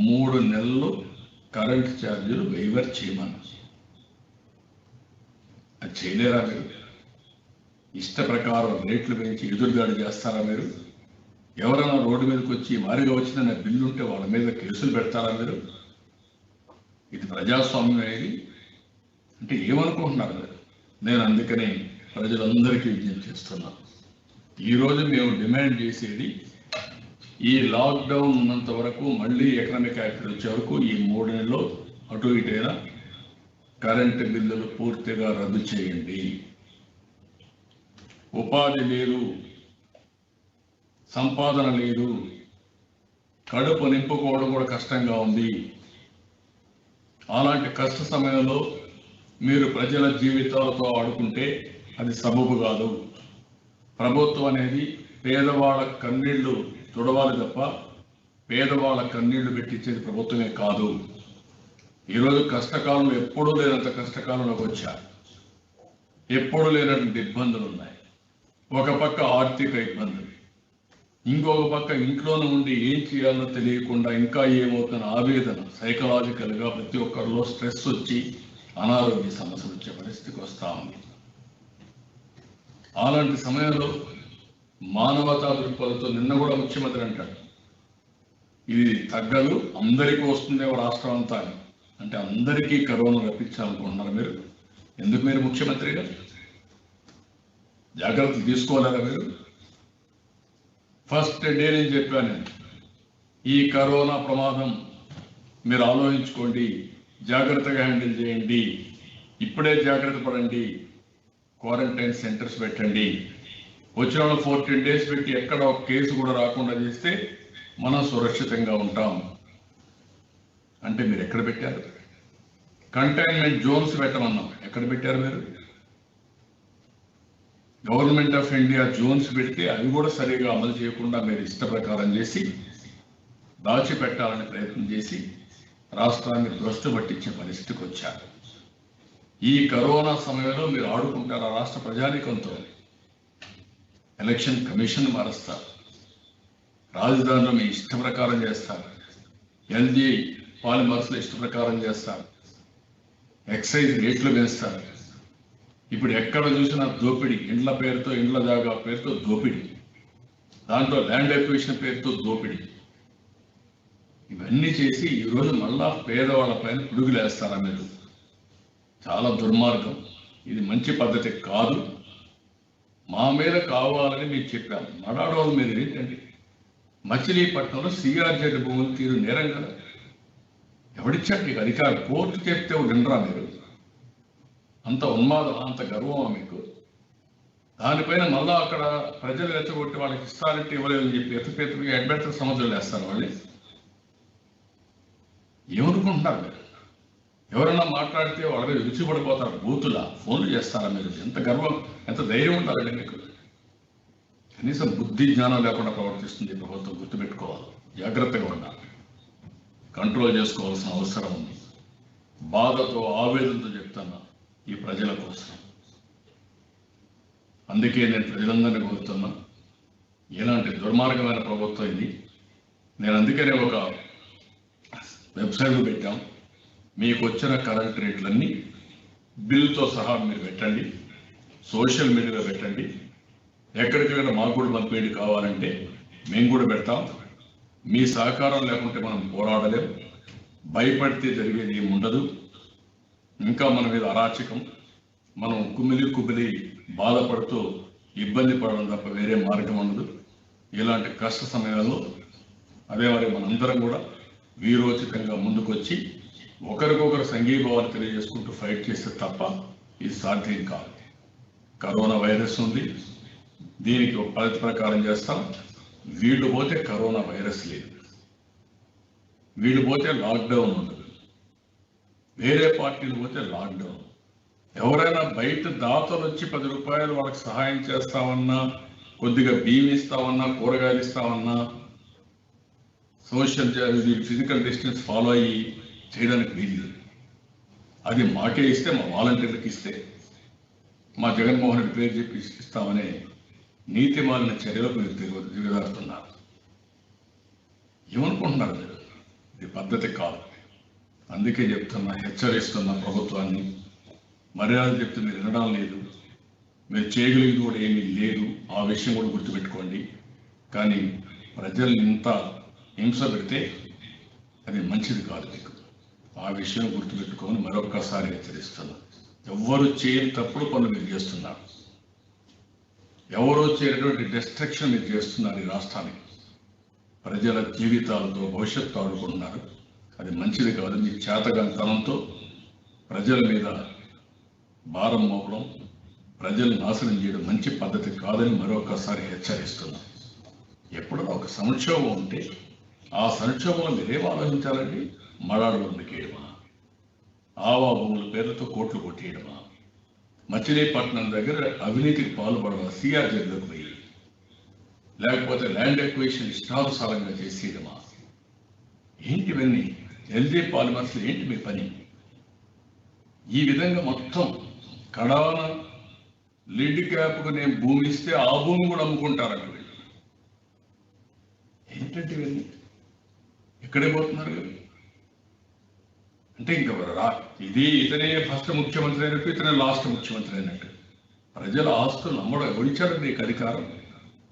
3 నెలలు కరెంట్ ఛార్జీలు వెయివర్ చేయమన్నారు. అది చేయలేరా మీరు? ఇష్ట ప్రకారం రేట్లు పెంచి ఎదురుదాడి చేస్తారా మీరు? ఎవరైనా రోడ్డు మీదకి వచ్చి వారిగా వచ్చిన బిల్లు ఉంటే వాళ్ళ మీద కేసులు పెడతారా మీరు? ఇది ప్రజాస్వామ్యం అనేది అంటే ఏమనుకుంటున్నారు మీరు? నేను అందుకనే ప్రజలందరికీ విజ్ఞప్తి చేస్తున్నాను. ఈరోజు మేము డిమాండ్ చేసేది, ఈ లాక్డౌన్ ఉన్నంత వరకు, మళ్ళీ ఎకనామిక్ యాక్టివిటీ వచ్చే వరకు ఈ 3 నెలల్లో అటు ఇటైనా కరెంటు బిల్లులు పూర్తిగా రద్దు చేయండి. ఉపాధి లేదు, సంపాదన లేదు, కడుపు నింపుకోవడం కూడా కష్టంగా ఉంది. అలాంటి కష్ట సమయంలో మీరు ప్రజల జీవితాలతో ఆడుకుంటే అది సబబు కాదు. ప్రభుత్వం అనేది పేదవాళ్ళ కన్నీళ్లు తుడవాలి తప్ప పేదవాళ్ళ కన్నీళ్లు పెట్టించేది ప్రభుత్వమే కాదు. ఈరోజు కష్టకాలంలో ఎప్పుడూ లేనంత కష్టకాలంలోకి వచ్చారు. ఎప్పుడు లేనటువంటి ఇబ్బందులు ఉన్నాయి. ఒక పక్క ఆర్థిక ఇబ్బందులు, ఇంకొక పక్క ఇంట్లోనే ఉండి ఏం చేయాలో తెలియకుండా ఇంకా ఏమవుతున్న ఆవేదన, సైకలాజికల్గా ప్రతి ఒక్కరిలో స్ట్రెస్ వచ్చి అనారోగ్య సమస్యలు వచ్చే పరిస్థితికి వస్తూ ఉంది. అలాంటి సమయంలో మానవతా దృక్పథంతో నిన్న కూడా ముఖ్యమంత్రి అంటాడు, ఇది తగ్గదు, అందరికీ వస్తుందేమో రాష్ట్రం అంతా అని. అంటే అందరికీ కరోనా రప్పించాలనుకుంటున్నారు మీరు? ఎందుకు మీరు ముఖ్యమంత్రిగా జాగ్రత్తలు తీసుకోలేరా మీరు? ఫస్ట్ డే నేను చెప్పాను, ఈ కరోనా ప్రమాదం మీరు ఆలోచించుకోండి, జాగ్రత్తగా హ్యాండిల్ చేయండి, ఇప్పుడే జాగ్రత్త పడండి, క్వారంటైన్ సెంటర్స్ పెట్టండి, వచ్చిన వాళ్ళు 14 days పెట్టి ఎక్కడ ఒక కేసు కూడా రాకుండా చేస్తే మనం సురక్షితంగా ఉంటాం. అంటే మీరు ఎక్కడ పెట్టారు? కంటైన్మెంట్ జోన్స్ పెట్టమన్నాం, ఎక్కడ పెట్టారు మీరు? గవర్నమెంట్ ఆఫ్ ఇండియా జోన్స్ పెడితే అవి కూడా సరిగా అమలు చేయకుండా మీరు ఇష్ట ప్రకారం చేసి దాచిపెట్టాలని ప్రయత్నం చేసి రాష్ట్రాన్ని భ్రష్టు పట్టించే పరిస్థితికి వచ్చారు. ఈ కరోనా సమయంలో మీరు ఆడుకుంటారు రాష్ట్ర ప్రజానీకంతో. ఎలక్షన్ కమిషన్ మారుస్తారు, రాజధానిలో మీ ఇష్ట ప్రకారం చేస్తారు, ఎల్జీ పాలిమర్స్లో ఇష్ట ప్రకారం చేస్తారు, ఎక్సైజ్ రేట్లు పెంచుతారు. ఇప్పుడు ఎక్కడ చూసినా దోపిడీ, ఇండ్ల పేరుతో, ఇండ్ల జాగా పేరుతో దోపిడీ, దాంట్లో ల్యాండ్ ఎక్విజిషన్ పేరుతో దోపిడీ. ఇవన్నీ చేసి ఈరోజు మళ్ళా పేదవాళ్ళ పైన పిడుగులేస్తారా మీరు? చాలా దుర్మార్గం. ఇది మంచి పద్ధతి కాదు. మా మీద కావాలని మేము చెప్పాం. మడాడోళ్ళ మీద ఏంటండి? మచిలీపట్నంలో సిఆర్జెడ్ భూములు తీరు నేరం కదా. ఎవడిచ్చాడు నీకు అధికారం? కోర్టు చెప్తే వినరా మీరు? అంత ఉన్మాదం, అంత గర్వమా మీకు? దానిపైన మళ్ళా అక్కడ ప్రజలు రెచ్చగొట్టి వాళ్ళకి ఇస్తారంటే ఇవ్వలేదని చెప్పి ఎత్తుపెత్తుగా ఎడ్బెట్ట సముద్రాలు వేస్తారు. వాళ్ళు ఏమనుకుంటున్నారు మీరు? ఎవరన్నా మాట్లాడితే వాళ్ళ మీద విరుచిపడిపోతారు. బూతులా ఫోన్లు చేస్తారా మీరు? ఎంత గర్వం, ఎంత ధైర్యం ఉండాలండి మీకు? కనీసం బుద్ధి జ్ఞానం లేకుండా ప్రవర్తిస్తుంది ఈ ప్రభుత్వం. గుర్తుపెట్టుకోవాలి, జాగ్రత్తగా ఉండాలి, కంట్రోల్ చేసుకోవాల్సిన అవసరం ఉంది. బాధతో ఆవేదనతో చెప్తున్నా ఈ ప్రజల కోసం. అందుకే నేను ప్రజలందరినీ కోరుతున్నా, ఇలాంటి దుర్మార్గమైన ప్రభుత్వం ఇది. నేను అందుకనే ఒక వెబ్సైట్లో పెట్టాం. మీకు వచ్చిన కరెంట్ రేట్లన్నీ బిల్లుతో సహా మీరు పెట్టండి, సోషల్ మీడియాలో పెట్టండి. ఎక్కడికైనా మాకు కూడా పంపిణీ కావాలంటే మేము కూడా పెడతాం. మీ సహకారం లేకుంటే మనం పోరాడలేం. భయపడితే జరిగేది ఏమి ఉండదు. ఇంకా మన మీద అరాచకం, మనం కుమిలి బాధపడుతూ ఇబ్బంది పడడం తప్ప వేరే మార్గం ఉండదు. ఇలాంటి కష్ట సమయాల్లో అదే మరి మనందరం కూడా వీరోచితంగా ముందుకొచ్చి ఒకరికొకరు సంఘీభావాలు తెలియజేసుకుంటూ ఫైట్ చేస్తే తప్ప ఇది సాధ్యం కాదు. కరోనా వైరస్ ఉంది, దీనికి ఒక పద్ధతి ప్రకారం చేస్తాం. వీళ్ళు పోతే కరోనా వైరస్ లేదు, వీళ్ళు పోతే లాక్డౌన్ ఉండదు, వేరే పార్టీలు పోతే లాక్డౌన్. ఎవరైనా బయట దాతలు వచ్చి 10 రూపాయలు వాళ్ళకి సహాయం చేస్తామన్నా, కొద్దిగా బియ్యం ఇస్తామన్నా, కూరగాయలు ఇస్తామన్నా, సోషల్ ఫిజికల్ డిస్టెన్స్ ఫాలో అయ్యి చేయడానికి వీలు. అది మాకే ఇస్తే, మా వాలంటీర్లకు ఇస్తే, మా జగన్మోహన్ రెడ్డి పేరు చెప్పి ఇస్తామనే నీతి మాలిన చర్యలకు మీరు దిగజారుతున్నారు. ఏమనుకుంటున్నారు మీరు? ఇది పద్ధతి కాదు. అందుకే చెప్తున్నా, హెచ్చరిస్తున్న ప్రభుత్వాన్ని. మర్యాద చెప్తే మీరు వినడం లేదు, మీరు చేయగలిగేది కూడా ఏమీ లేదు. ఆ విషయం కూడా గుర్తుపెట్టుకోండి. కానీ ప్రజల్ని ఇంత హింస పెడితే అది మంచిది కాదు మీకు. ఆ విషయం గుర్తుపెట్టుకొని మరొక్కసారి హెచ్చరిస్తున్నా. ఎవ్వరు చేయని తప్పుడు పనులు మీరు చేస్తున్నారు. ఎవరో చేయనటువంటి డిస్ట్రక్షన్ మీరు చేస్తున్నారు ఈ రాష్ట్రానికి. ప్రజల జీవితాలతో భవిష్యత్తు ఆడుకుంటున్నారు. అది మంచిది కాదు. మీ చేతగానితనంతో ప్రజల మీద భారం మోపడం, ప్రజల్ని నాశనం చేయడం మంచి పద్ధతి కాదని మరొకసారి హెచ్చరిస్తున్నాం. ఎప్పుడైనా ఒక సంక్షోభం ఉంటే ఆ సంక్షోభంలో మీరేం ఆలోచించాలండి? మడాడులు అందుకేయడమా? ఆవా భూముల పేర్లతో కోట్లు కొట్టేయడమా? మచిలీపట్నం దగ్గర అవినీతికి పాల్పడమా? సిఆర్జెడ్లోకి పోయి, లేకపోతే ల్యాండ్ ఎక్వేషన్ ఇష్టానుసారంగా చేసేయడమా? ఏంటివన్నీ? ఎల్జీ పాలిమర్స్లో ఏంటి మీ పని? ఈ విధంగా మొత్తం కడాన లిడ్ క్యాప్కు నేను భూమి ఇస్తే ఆ భూమి కూడా అమ్ముకుంటారంట వీళ్ళు. ఏంటంటే ఇవన్నీ ఎక్కడే పోతున్నారు కదా? అంటే ఇంకా ఇతనే ఫస్ట్ ముఖ్యమంత్రి అయినట్టు, ఇతనే లాస్ట్ ముఖ్యమంత్రి అయినట్టు. ప్రజల ఆస్తులు నమ్మడం ఎవరిచ్చాడు నీకు అధికారం?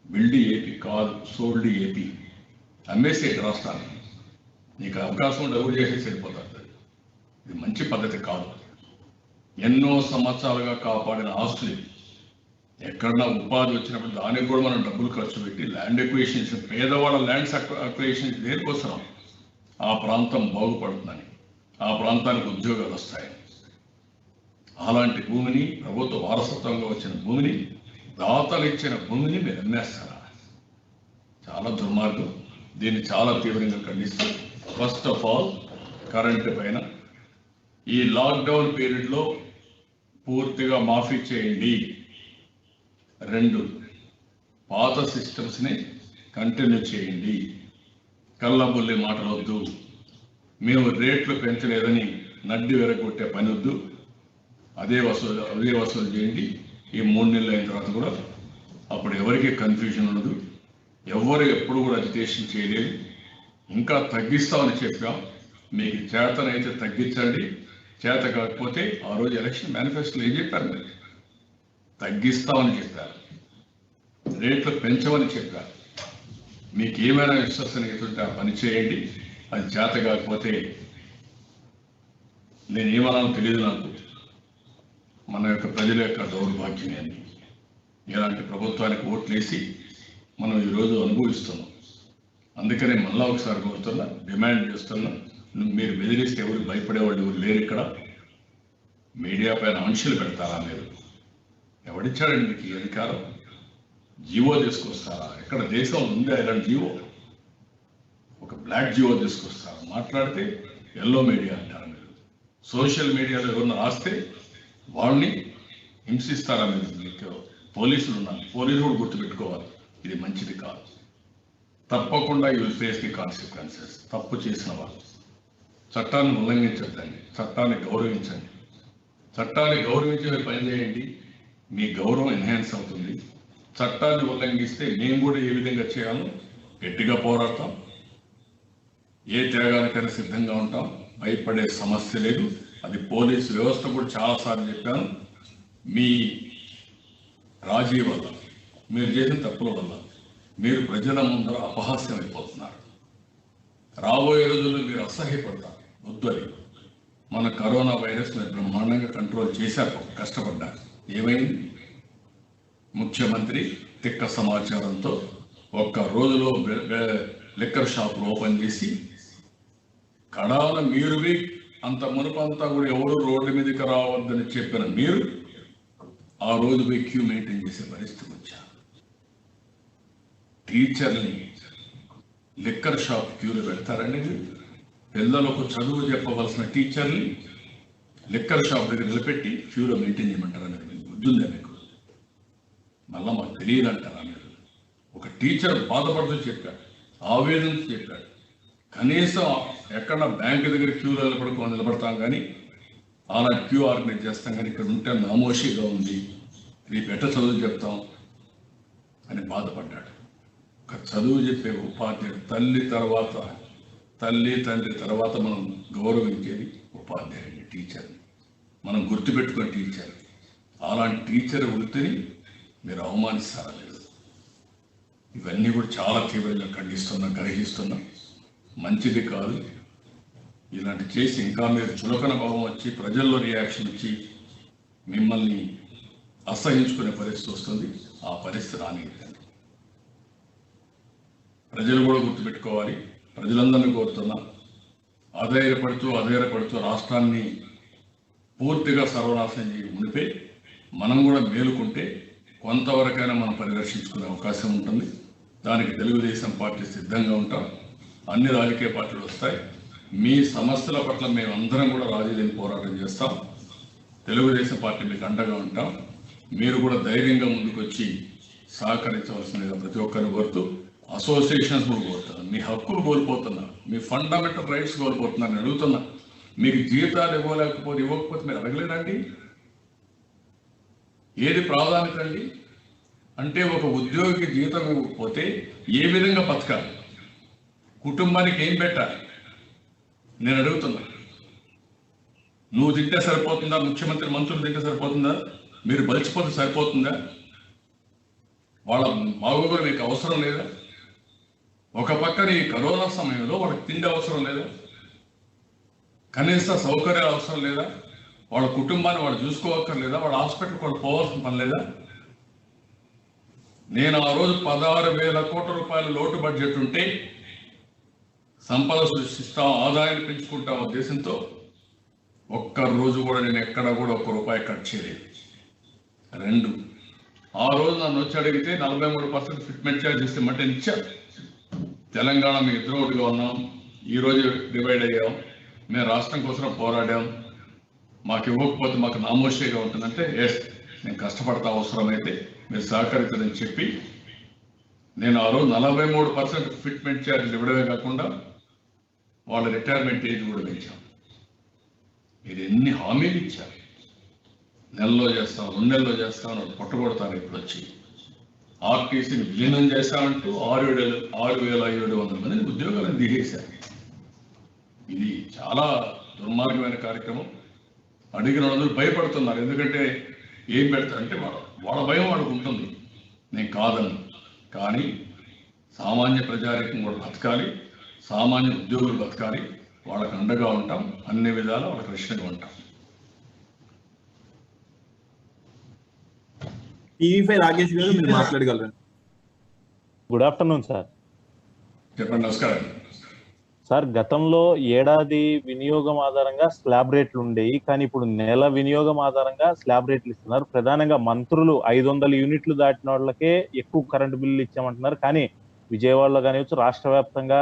బిల్డ్ ఏపీ కాదు, సోల్డ్ ఏపీ. అమ్మేసేది రాష్ట్రాన్ని. నీకు అవకాశం ఉంటే ఎవరు చేసేసి వెళ్ళిపోతారు. ఇది మంచి పద్ధతి కాదు. ఎన్నో సంవత్సరాలుగా కాపాడిన ఆస్తులు ఎక్కడన్నా ఉపాధి వచ్చినప్పుడు దానికి కూడా మనం డబ్బులు ఖర్చు పెట్టి ల్యాండ్ ఎక్వేషన్స్, పేదవాళ్ళ ల్యాండ్స్ అక్వేషన్స్ దేనికోసం? ఆ ప్రాంతం బాగుపడుతుందని, ఆ ప్రాంతానికి ఉద్యోగాలు వస్తాయి. అలాంటి భూమిని, ప్రభుత్వ వారసత్వంగా వచ్చిన భూమిని, దాతలు ఇచ్చిన భూమిని మీరు అమ్మేస్తారా? చాలా దుర్మార్గం. దీన్ని చాలా తీవ్రంగా ఖండిస్తాం. ఫస్ట్ ఆఫ్ ఆల్ కరెంటు పైన ఈ లాక్డౌన్ పీరియడ్లో పూర్తిగా మాఫీ చేయండి. 2, పాత సిస్టమ్స్ని కంటిన్యూ చేయండి. కళ్ళబుల్లి మాటలొద్దు. మేము రేట్లు పెంచలేదని నడ్డి వెరగొట్టే పని వద్దు. అదే వసూలు చేయండి. ఈ 3 నెలలు అయిన తర్వాత కూడా అప్పుడు ఎవరికి కన్ఫ్యూజన్ ఉండదు. ఎవరు ఎప్పుడు కూడా అజిటేషన్ చేయలేదు. ఇంకా తగ్గిస్తామని చెప్పాం. మీకు చేతనైతే తగ్గించండి, చేత కాకపోతే ఆ రోజు ఎలక్షన్ మేనిఫెస్టోలో ఏం చెప్పారు? మీరు తగ్గిస్తామని చెప్పారు, రేట్లు పెంచమని చెప్పారు. మీకు ఏమైనా విశ్వసనీయత ఉంటే ఆ పని చేయండి. అది చేత కాకపోతే నేను ఏమన్నానో తెలియదు నాకు. మన యొక్క ప్రజల యొక్క దౌర్భాగ్యం అని ఇలాంటి ప్రభుత్వానికి ఓట్లేసి మనం ఈరోజు అనుభవిస్తున్నాం. అందుకనే మళ్ళా ఒకసారి కోరుతున్నా, డిమాండ్ చేస్తున్నా, మీరు బెదిరిస్తే ఎవరు భయపడేవాళ్ళు ఎవరు లేరు. ఇక్కడ మీడియా పైన ఆంక్షలు పెడతారా? మీరు ఎవడిచ్చాడండి మీకు ఈ అధికారం? జీవో తీసుకొస్తారా? ఎక్కడ దేశం ఉందా ఇలాంటి జీవో? ఒక బ్లాక్ జీవో తీసుకొస్తారా? మాట్లాడితే ఎల్లో మీడియా అంటారా? మీరు సోషల్ మీడియాలో ఎవరన్నా రాస్తే వాళ్ళని హింసిస్తారా? మీకు పోలీసులు ఉన్నారు, పోలీసులు కూడా గుర్తుపెట్టుకోవాలి, ఇది మంచిది కాదు. తప్పకుండా you will face the consequences. తప్పు చేసిన వాళ్ళు చట్టాన్ని ఉల్లంఘించద్దండి, చట్టాన్ని గౌరవించండి. చట్టాన్ని గౌరవించి మీరు పనిచేయండి, మీ గౌరవం ఎన్హాన్స్ అవుతుంది. చట్టాన్ని ఉల్లంఘిస్తే మేము కూడా ఏ విధంగా చేయాలో గట్టిగా పోరాడతాం, ఏ త్యాగానికైనా సిద్ధంగా ఉంటాం. భయపడే సమస్య లేదు. అది పోలీసు వ్యవస్థ కూడా చాలాసార్లు చెప్పాను. మీ రాజీ వల్ల, మీరు చేసిన తప్పుల వల్ల మీరు ప్రజల ముందర అపహాస్యం అయిపోతున్నారు. రాబోయే రోజుల్లో మీరు అసహ్యపడతారు. వద్దని మన కరోనా వైరస్ మీరు బ్రహ్మాండంగా కంట్రోల్ చేశారు, కష్టపడ్డారు. ఏమైంది? ముఖ్యమంత్రి తిక్క సమాచారంతో ఒక్క రోజులో లిక్కర్ షాపులు ఓపెన్ చేసి కడాల మీరువి అంత మునుపంతా కూడా ఎవరు రోడ్డు మీదకి రావద్దని చెప్పిన మీరు ఆ రోజు పోయి క్యూ మెయింటైన్ చేసే పరిస్థితికి వచ్చారు. టీచర్ని లిక్కర్ షాప్ క్యూలో పెడతారండి? పిల్లలకు చదువు చెప్పవలసిన టీచర్ని లిక్కర్ షాప్ దగ్గర నిలబెట్టి క్యూలో మెయింటైన్ చేయమంటారని మీకు బుద్ధుందా? మీకు మళ్ళా మాకు తెలియదు అంటారా? మీరు ఒక టీచర్ బాధపడుతూ చెప్పాడు, ఆవేదనతో చెప్పాడు. కనీసం ఎక్కడ బ్యాంకు దగ్గర క్యూలో నిలబడతాం కానీ అలాంటి క్యూ ఆర్గనైజ్ చేస్తాం కానీ ఇక్కడ ఉంటే నామోషిగా ఉంది, రేపు ఎట్ట చదువు చెప్తాం అని బాధపడ్డాడు. ఒక చదువు చెప్పే ఉపాధ్యాయుడు తల్లి తండ్రి తర్వాత మనం గౌరవించేది ఉపాధ్యాయుడిని, టీచర్ని. మనం గుర్తుపెట్టుకునే టీచర్. అలాంటి టీచర్ వృత్తిని మీరు అవమానిస్తారా? లేదు. ఇవన్నీ కూడా చాలా తీవ్రంగా ఖండిస్తున్నా, గ్రహిస్తున్నా. మంచిది కాదు. ఇలాంటి చేసి ఇంకా మీరు చులకన భావం వచ్చి ప్రజల్లో రియాక్షన్ ఇచ్చి మిమ్మల్ని అసహించుకునే పరిస్థితి వస్తుంది. ఆ పరిస్థితి రానివ్వండి. ప్రజలు కూడా గుర్తుపెట్టుకోవాలి. ప్రజలందరినీ కోరుతున్నా, అధైర్యపడుతూ రాష్ట్రాన్ని పూర్తిగా సర్వనాశనం మునిపే మనం కూడా మేలుకుంటే కొంతవరకైనా మనం పరిరక్షించుకునే అవకాశం ఉంటుంది. దానికి తెలుగుదేశం పార్టీ సిద్ధంగా ఉంటాం. అన్ని రాజకీయ పార్టీలు వస్తాయి. మీ సమస్యల పట్ల మేమందరం కూడా రాజీ లేని పోరాటం చేస్తాం. తెలుగుదేశం పార్టీ మీకు అండగా ఉంటాం. మీరు కూడా ధైర్యంగా ముందుకొచ్చి సహకరించవలసిందిగా ప్రతి ఒక్కరిని కోరుతూ, అసోసియేషన్స్ కూడా కోరుతున్నారు. మీ హక్కులు కోల్పోతున్నారు, మీ ఫండమెంటల్ రైట్స్ కోల్పోతున్నారని అడుగుతున్నా. మీకు జీతాలు ఇవ్వకపోతే మీరు అడగలేదండి? ఏది ప్రాధాన్యత అండి? అంటే ఒక ఉద్యోగికి జీతం ఇవ్వకపోతే ఏ విధంగా బతకాలి? కుటుంబానికి ఏం పెట్టాలి? నేను అడుగుతున్నా. నువ్వు తింటే సరిపోతుందా? ముఖ్యమంత్రి మంత్రులు తింటే సరిపోతుందా? మీరు బలిచిపోతే సరిపోతుందా? వాళ్ళ బాగోగులు మీకు అవసరం లేదా? ఒక పక్కన ఈ కరోనా సమయంలో వాళ్ళకి తిండి అవసరం లేదా? కనీస సౌకర్యాలు అవసరం లేదా? వాళ్ళ కుటుంబాన్ని వాళ్ళు చూసుకోవక్కర్లేదా? వాళ్ళ హాస్పిటల్కి వాళ్ళు పోవాల్సిన పని లేదా? నేను ఆ రోజు 16,000 కోట్ల రూపాయల లోటు బడ్జెట్ ఉంటే సంపద సృష్టిస్తాం, ఆదాయాన్ని పెంచుకుంటాం ఉద్దేశంతో ఒక్క రోజు కూడా నేను ఎక్కడ కూడా ₹1 కట్ చేయలేదు. 2, ఆ రోజు నన్ను వచ్చి అడిగితే 43% ఫిట్మెంట్ ఛార్జ్ ఇస్తామంటే ఇచ్చారు. తెలంగాణ మేము ఇద్దరు ఒకటిగా ఉన్నాం, ఈరోజు డివైడ్ అయ్యాం, మేము రాష్ట్రం కోసం పోరాడాం, మాకు ఇవ్వకపోతే మాకు నామోషిగా ఉంటుందంటే ఎస్ నేను కష్టపడతా, అవసరమైతే మీరు సహకరించదని చెప్పి నేను ఆ రోజు 43% ఫిట్మెంట్ ఛార్జీలు ఇవ్వడమే కాకుండా వాళ్ళ రిటైర్మెంట్ ఏజ్ కూడా పెంచాం. మీరు ఎన్ని హామీలు ఇచ్చారు? నెలలో చేస్తాం, 2 నెలల్లో చేస్తాం, పట్టుకొడతాను. ఇప్పుడు వచ్చి ఆర్టీసీని విలీనం చేస్తామంటూ 6,700 మందిని ఉద్యోగాలను దిగేశారు. ఇది చాలా దుర్మార్గమైన కార్యక్రమం. అడిగిన వాళ్ళు భయపడుతున్నారు. ఎందుకంటే ఏం పెడతారంటే వాళ్ళ భయం వాళ్ళకు ఉంటుంది. నేను కాదను, కానీ సామాన్య ప్రజారీకం కూడా బతకాలి, సామాన్య ఉద్యోగులు బతకాలి. వాళ్ళకు అండగా ఉంటాం, అన్ని విధాలా వాళ్ళకి రక్షణగా ఉంటాం. టీవీ5 రాకేష్ గారు మీరు మాట్లాడగలరు. Good afternoon sir. చెప్పండి. నమస్కారం సార్. గతంలో ఏడాది వినియోగం ఆధారంగా స్లాబ్ రేట్లు ఉండేవి, కానీ ఇప్పుడు నెల వినియోగం ఆధారంగా స్లాబ్ రేట్లు ఇస్తున్నారు. ప్రధానంగా మంత్రులు 500 యూనిట్లు దాటిన వాళ్ళకే ఎక్కువ కరెంటు బిల్లులు ఇచ్చామంటున్నారు. కానీ విజయవాడలో కానివచ్చు, రాష్ట్ర వ్యాప్తంగా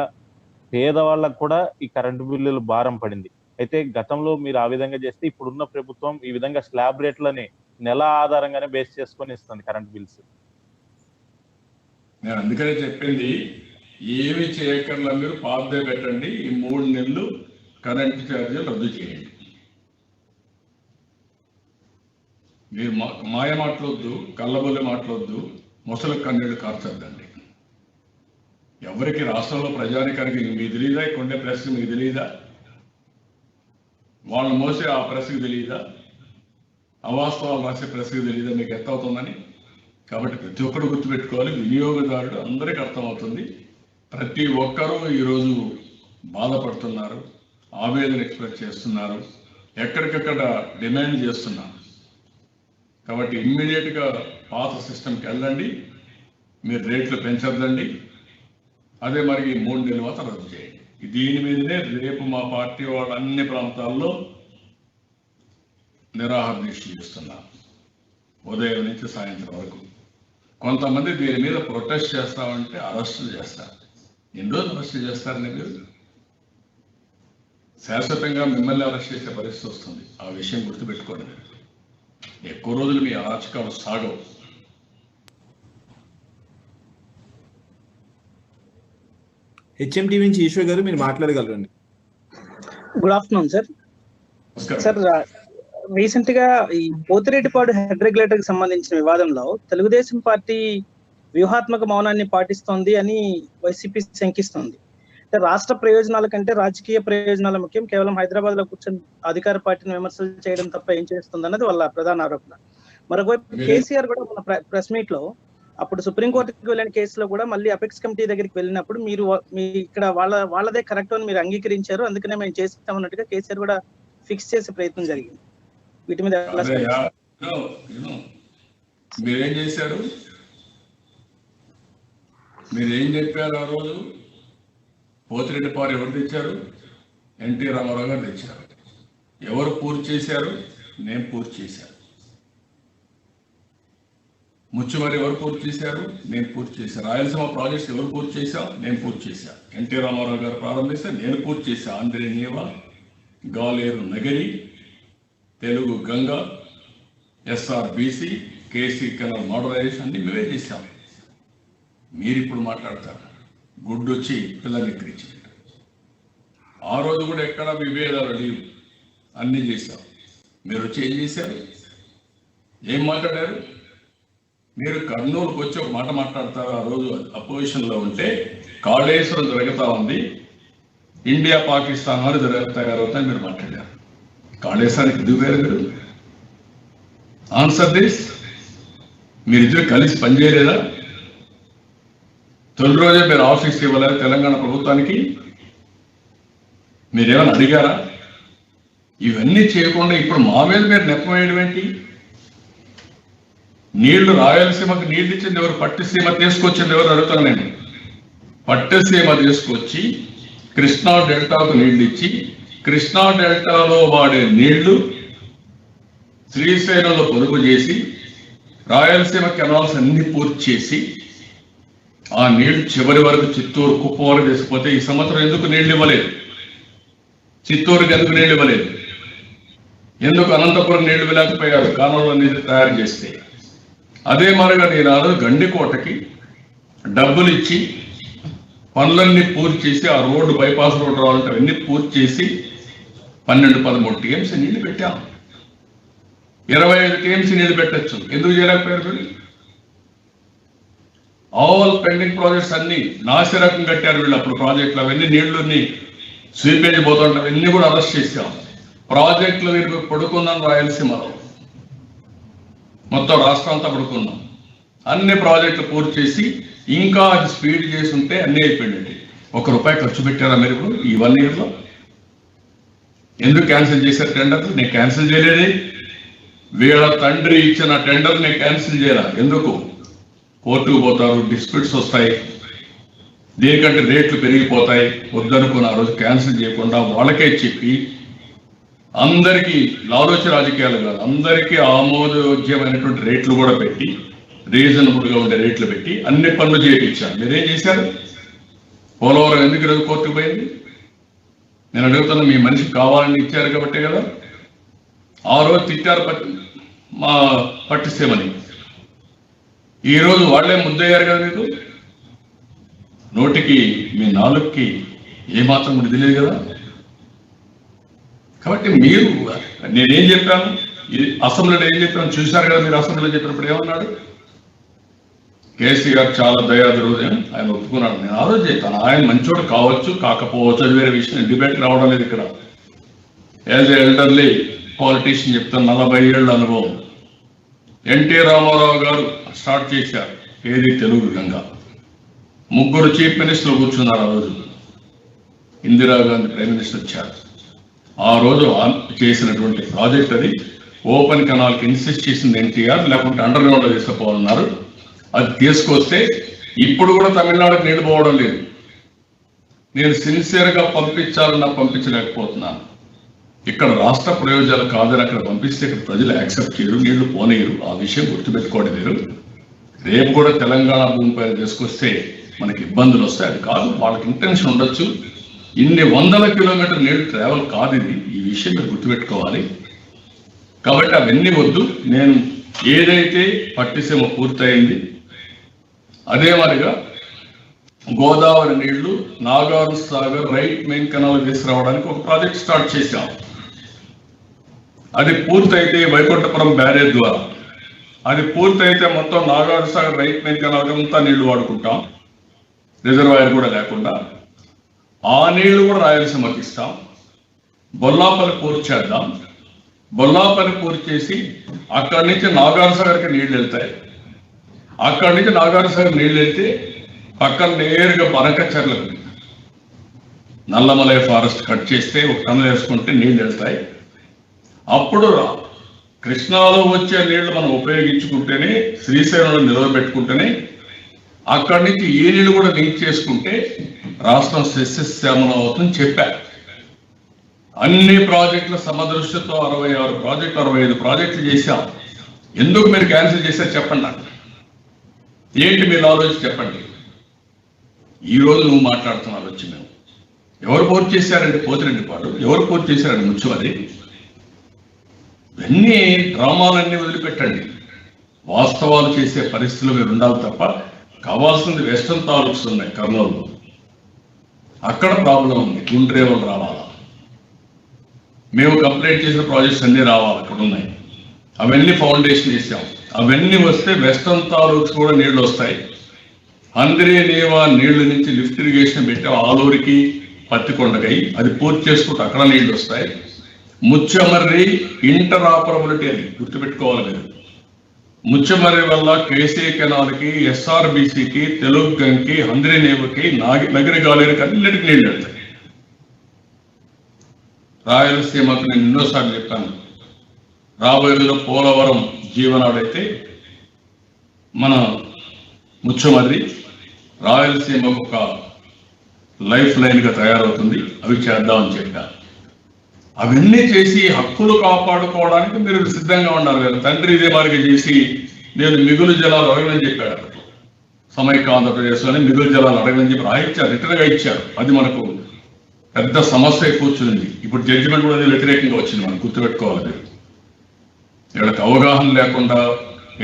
పేదవాళ్ళకు కూడా ఈ కరెంటు బిల్లులు భారం పడింది. అయితే గతంలో మీరు ఆ విధంగా చేస్తే ఇప్పుడున్న ప్రభుత్వం ఈ విధంగా స్లాబ్ రేట్లని నెల ఆధారంగానే బేస్ చేసుకొని ఇస్తుంది కరెంట్ బిల్స్. నేను అందుకనే చెప్పింది, ఏమి చేయకర్లా మీరు పాతదే పెట్టండి, ఈ 3 నెలలు కరెంటు ఛార్జీలు రద్దు చేయండి. మీరు మాయ మాట్లాడొద్దు, కళ్ళబొల్లి మాట్లాడొద్దు, ముసలి కన్నీళ్ళు కార్చొద్దండి. ఎవరికి రాష్ట్రంలో ప్రజానికానికి మీకు తెలియదా? కొండే ప్రెస్కి మీకు తెలియదా? వాళ్ళని మోసే ఆ ప్రెస్కి తెలియదా? అవాస్తవాలు రాసే ప్రెస్కి తెలియదా మీకు ఎంత అవుతుందని? కాబట్టి ప్రతి ఒక్కరు గుర్తుపెట్టుకోవాలి, వినియోగదారుడు అందరికీ అర్థమవుతుంది. ప్రతి ఒక్కరూ ఈరోజు బాధపడుతున్నారు, ఆవేదన ఎక్స్ప్రెస్ చేస్తున్నారు, ఎక్కడికక్కడ డిమాండ్ చేస్తున్నారు. కాబట్టి ఇమ్మీడియట్గా పాత సిస్టమ్కి వెళ్ళండి, మీరు రేట్లు పెంచద్దండి. అదే మరి 3 నెలల మాత్రం రద్దు చేయండి. దీని మీదనే రేపు మా పార్టీ వాళ్ళు అన్ని ప్రాంతాల్లో నిరాహార దీక్ష చేస్తున్నారు, ఉదయం నుంచి సాయంత్రం వరకు. కొంతమంది దీని మీద ప్రొటెస్ట్ చేస్తామంటే అరెస్టులు చేస్తారు. ఎన్ని రోజులు అరెస్ట్ చేస్తారని మీరు? శాశ్వతంగా మిమ్మల్ని అరెస్ట్ చేసే పరిస్థితి వస్తుంది. ఆ విషయం గుర్తుపెట్టుకోండి. మీరు ఎక్కువ రోజులు మీ అరాచకాలు సాగవు. హెచ్ఎంటీవీ నుంచి ఈశ్వర్ గారు మీరు మాట్లాడగలరండి. Good afternoon sir. Sir, recent గా ఈ పోతిరెడ్డిపాడు హెడ్ రెగ్యులేటర్ కి సంబంధించిన వివాదంలో తెలుగుదేశం పార్టీ వ్యూహాత్మక మౌనాన్ని పాటిస్తోంది అని వైసీపీ శంకిస్తోంది. రాష్ట్ర ప్రయోజనాల కంటే రాజకీయ ప్రయోజనాల ముఖ్యం, కేవలం హైదరాబాద్ లో కూర్చొని అధికార పార్టీని విమర్శలు చేయడం తప్ప ఏం చేస్తుంది అన్నది వాళ్ళ ప్రధాన ఆరోపణ. మరొకవైపు కేసీఆర్ కూడా మన ప్రెస్ మీట్ లో అప్పుడు సుప్రీంకోర్టుకి వెళ్ళిన కేసులో కూడా మళ్ళీ అపెక్స్ కమిటీ దగ్గరికి వెళ్ళినప్పుడు మీరు ఇక్కడ వాళ్ళదే కరెక్ట్ అని మీరు అంగీకరించారు, అందుకనే మేము చేస్తామన్నట్టుగా కేసీఆర్ కూడా ఫిక్స్ చేసే ప్రయత్నం జరిగింది. వీటి మీద మీరేం చేశారు? మీరేం చెప్పారు ఆ రోజు? పోతిరెడ్డిపాడు ఎవరు తెచ్చారు? ఎన్టీ రామారావు గారు తెచ్చారు. ఎవరు పూర్తి చేశారు? నేను పూర్తి చేశాను. ముచ్చుమరి ఎవరు పూర్తి చేశారు? నేను పూర్తి చేశాను. రాయలసీమ ప్రాజెక్ట్స్ ఎవరు పూర్తి చేశాం? నేను పూర్తి చేశాను. ఎన్టీ రామారావు గారు ప్రారంభిస్తే నేను పూర్తి చేశాను. Handri Neeva, Galeru Nagari, Telugu Ganga, SRBC, KC canal modernisation అన్ని మేమే చేశాం. మీరు ఇప్పుడు మాట్లాడతారు గుడ్డు వచ్చి పిల్లల్ని ఎక్కిరించినట్టు. ఆ రోజు కూడా ఎక్కడ విభేదాలు లేవు, అన్నీ చేశాం. మీరు వచ్చి ఏం చేశారు? ఏం మాట్లాడారు? మీరు కర్నూలుకు వచ్చి ఒక మాట మాట్లాడతారు. ఆ రోజు అపోజిషన్లో ఉంటే కాళేశ్వరం జరుగుతూ ఉంది, ఇండియా పాకిస్తాన్ అని తయారవుతాయని మీరు మాట్లాడారు. కాళేశ్వరానికి ఎందుకు పేరు? మీరు ఆన్సర్ దిస్. మీరిద్దరు కలిసి పనిచేయలేదా? తొలి రోజే మీరు ఆఫీస్ ఇవ్వలేదు తెలంగాణ ప్రభుత్వానికి? మీరేమైనా అడిగారా? ఇవన్నీ చేయకుండా ఇప్పుడు మా మీద మీరు నెపం వేయడం ఏంటి? నీళ్లు రాయలసీమకు నీళ్లు ఇచ్చింది ఎవరు? పట్టిసీమ తీసుకొచ్చింది ఎవరు అడుగుతాను నేను. పట్టిసీమ తీసుకొచ్చి కృష్ణా డెల్టాకు నీళ్లు ఇచ్చి, కృష్ణా డెల్టాలో వాడే నీళ్లు శ్రీశైలంలో పొదుపు చేసి, రాయలసీమ కెనాల్స్ అన్ని పూర్తి చేసి, ఆ నీళ్లు చివరి వరకు చిత్తూరు కుప్ప వరకు తీసుకుపోతే ఈ సంవత్సరం ఎందుకు నీళ్లు ఇవ్వలేదు? చిత్తూరుకి ఎందుకు నీళ్లు ఇవ్వలేదు? ఎందుకు అనంతపురం నీళ్లు ఇవ్వలేకపోయారు? కాలంలో నీళ్ళు తయారు చేస్తే. అదే మరిగా నేను గండికోటకి డబ్బులు ఇచ్చి పనులన్నీ పూర్తి చేసి, ఆ రోడ్డు బైపాస్ రోడ్డు రావాలంటే అవన్నీ పూర్తి చేసి 12-13 టీఎంసీ నీళ్లు పెట్టాం. 25 టీఎంసీ నీళ్లు పెట్టచ్చు. ఎందుకు చేయలేకపోయారు మీరు? ఆల్ పెండింగ్ ప్రాజెక్ట్స్ అన్ని నాసిరకం కట్టారు వీళ్ళు. అప్పుడు ప్రాజెక్టులు అవన్నీ నీళ్లుని స్వీపేజ్ పోతుంటాం, అవన్నీ కూడా అరెస్ట్ చేశాం. ప్రాజెక్టులు మీరు పడుకున్నాం రాయలసీమలో, మొత్తం రాష్ట్రం అంతా పడుకున్నాం. అన్ని ప్రాజెక్టులు పూర్తి చేసి ఇంకా అది స్పీడ్ చేసి ఉంటే అన్నీ అయిపోయిందండి. ₹1 ఖర్చు పెట్టారా మీరు ఇప్పుడు ఈ 1 ఇయర్లో? ఎందుకు క్యాన్సిల్ చేశారు టెండర్లు? నేను క్యాన్సిల్ చేయలేదే. వీళ్ళ తండ్రి ఇచ్చిన టెండర్ని క్యాన్సిల్ చేయాల. ఎందుకు? కోర్టుకు పోతారు, డిస్ప్యూట్స్ వస్తాయి, దీనికంటే రేట్లు పెరిగిపోతాయి, వద్దనుకున్న ఆ రోజు క్యాన్సిల్ చేయకుండా వాళ్ళకే చెప్పి అందరికీ లాలోచి రాజకీయాలు కాదు, అందరికీ ఆమోదయోగ్యమైనటువంటి రేట్లు కూడా పెట్టి, రీజనబుల్గా ఉండే రేట్లు పెట్టి అన్ని పనులు చేయించారు. మీరేం చేశారు? పోలవరం ఎందుకు ఈరోజు కోర్టుకు పోయింది? నేను అడుగుతున్నా, మీ మనిషి కావాలని ఇచ్చారు కాబట్టే కదా. ఆ రోజు తిట్టారు పట్టిస్తేమని, ఈరోజు వాళ్ళే ముద్దయ్యారు కదా. మీకు నోటికి మీ నాలుగుకి ఏమాత్రం కూడా తెలియదు కదా. కాబట్టి మీరు, నేనేం చెప్పాను అసెంబ్లీలో ఏం చెప్పాను చూశారు కదా. మీరు అసెంబ్లీలో చెప్పినప్పుడు ఏమన్నాడు? కేసీఆర్ చాలా దయాదురుదయం, ఆయన ఒప్పుకున్నాడు. నేను ఆ రోజు చెప్తాను, ఆయన మంచోడు కావచ్చు కాకపోవచ్చు, అది వేరే విషయం, డిబేట్ రావడం లేదు ఇక్కడ. యాజ్ ఏ ఎల్డర్లీ పాలిటీషియన్ చెప్తాను, 40 ఏళ్ళ అనుభవం. ఎన్టీ రామారావు గారు స్టార్ట్ చేశారు ఏది తెలుగు గంగా. 3 చీఫ్ మినిస్టర్లు కూర్చున్నారు ఆ రోజు. ఇందిరాగాంధీ ప్రైమ్ మినిస్టర్ వచ్చారు. ఆ రోజు చేసినటువంటి ప్రాజెక్ట్ అది. ఓపెన్ కెనాల్కి ఇన్సిస్ట్ చేసింది ఎన్టీఆర్, లేకుంటే అండర్ గ్రౌండ్ లో తీసుకుపోవాలన్నారు. అది తీసుకొస్తే ఇప్పుడు కూడా తమిళనాడుకి నీళ్ళు పోవడం లేదు. నేను సిన్సియర్గా పంపించాలన్నా పంపించలేకపోతున్నాను. ఇక్కడ రాష్ట్ర ప్రయోజనాలు కాదని అక్కడ పంపిస్తే ఇక్కడ ప్రజలు యాక్సెప్ట్ చేయరు, నీళ్లు పోనీయరు. ఆ విషయం గుర్తుపెట్టుకోవడం మీరు. రేపు కూడా తెలంగాణ భూమిపై తీసుకొస్తే మనకి ఇబ్బందులు వస్తాయి. అది కాదు, వాళ్ళకి ఇంటెన్షన్ ఉండొచ్చు. ఇన్ని 100 కిలోమీటర్ నీళ్లు ట్రావెల్ కాదు ఇది. ఈ విషయం మీరు గుర్తుపెట్టుకోవాలి. కాబట్టి అవన్నీ వద్దు. నేను ఏదైతే పట్టిసీమ పూర్తయింది, అదే మాదిరిగా గోదావరి నీళ్లు Nagar Sagar right main canal తీసుకురావడానికి ఒక ప్రాజెక్ట్ స్టార్ట్ చేశాం. అది పూర్తయితే వైకుంఠపురం బ్యారేజ్ ద్వారా, అది పూర్తయితే మొత్తం Nagar Sagar right main canal అంతా నీళ్లు వాడుకుంటాం, రిజర్వాయర్ కూడా లేకుండా. ఆ నీళ్లు కూడా రాయలసీమకి ఇస్తాం. బొల్లాపల్లి పూర్తి చేద్దాం. బొల్లాపల్లి పూర్తి చేసి అక్కడి నుంచి నాగార్ సాగర్కి నీళ్లు వెళ్తాయి. అక్కడి నుంచి నాగార్ సాగర్ నీళ్లు వెళ్తే పక్కన నేరుగా బనకచర్లకు నల్లమలై ఫారెస్ట్ కట్ చేస్తే ఒక టన్నులు వేసుకుంటే నీళ్లు వెళ్తాయి. అప్పుడు కృష్ణాలో వచ్చే నీళ్లు మనం ఉపయోగించుకుంటేనే, శ్రీశైలంలో నిలవబెట్టుకుంటేనే, అక్కడి నుంచి ఈ నీళ్లు కూడా లింక్ చేసుకుంటే రాష్ట్రం సస్యశ్యామలం అవుతుందని చెప్పారు. అన్ని ప్రాజెక్టుల సమదృష్టితో 66 ప్రాజెక్టులు 65 ప్రాజెక్టులు చేశాం. ఎందుకు మీరు క్యాన్సిల్ చేశారు చెప్పండి నాకు. ఏంటి మీరు ఆలోచించి చెప్పండి. ఈరోజు నువ్వు మాట్లాడుతున్నారు వచ్చి మేము ఎవరు పూర్తి చేశారంటే పోతిరెడ్డిపాడు, ఎవరు పూర్తి చేశారంటే ముచ్చుమది. ఇవన్నీ డ్రామాలన్నీ వదిలిపెట్టండి. వాస్తవాలు చేసే పరిస్థితులు మీరు ఉండాలి తప్ప. కావాల్సింది వెస్టర్న్ తాలూక్స్ ఉన్నాయి కర్నూలులో, అక్కడ ప్రాబ్లం ఉంది. గుండ్రేవలు రావాలా, మేము కంప్లీట్ చేసిన ప్రాజెక్ట్స్ అన్నీ రావాలి, అక్కడ ఉన్నాయి. అవన్నీ ఫౌండేషన్ వేసాం. అవన్నీ వస్తే వెస్టర్న్ తాలూక్స్ కూడా నీళ్లు వస్తాయి. హంద్రీ నీవా నీళ్ల నుంచి లిఫ్ట్ ఇరిగేషన్ పెట్టాం ఆలూరికి పత్తికొండకై, అది పూర్తి చేసుకుంటే అక్కడ నీళ్లు వస్తాయి. ముచ్చమర్రి ఇంటర్ ఆపరబిలిటీ అది గుర్తుపెట్టుకోవాలి మీరు. ముచ్చమర్రి వల్ల కేసీ కెనాల్కి, ఎస్ఆర్బిసికి, తెలుగుగంకి, హంద్రీ నీవకి, నగరి గాలేరికి అన్నిటికీ నీళ్లు వెళ్తాయి. రాయలసీమకు నేను ఎన్నోసార్లు చెప్పాను, రాబోయేలో పోలవరం జీవనాడైతే మన ముచ్చమర్రి రాయలసీమకు ఒక లైఫ్ లైన్గా తయారవుతుంది. అవి చేద్దామని చెప్పాను. అవన్నీ చేసి హక్కులు కాపాడుకోవడానికి మీరు సిద్ధంగా ఉండాలి కదా. తండ్రి ఇదే మాదిరిగా చేసి నేను మిగులు జలాలు అడగని చెప్పాడు. అక్కడ సమైక్య ఆంధ్రప్రదేశ్లోనే మిగులు జలాలు అడగని చెప్పి రాయించారు, రిటర్న్గా ఇచ్చారు. అది మనకు పెద్ద సమస్య కూర్చుంది. ఇప్పుడు జడ్జిమెంట్ కూడా వ్యతిరేకంగా వచ్చింది. మనం గుర్తుపెట్టుకోవాలి. మీరు వీళ్ళకి అవగాహన లేకుండా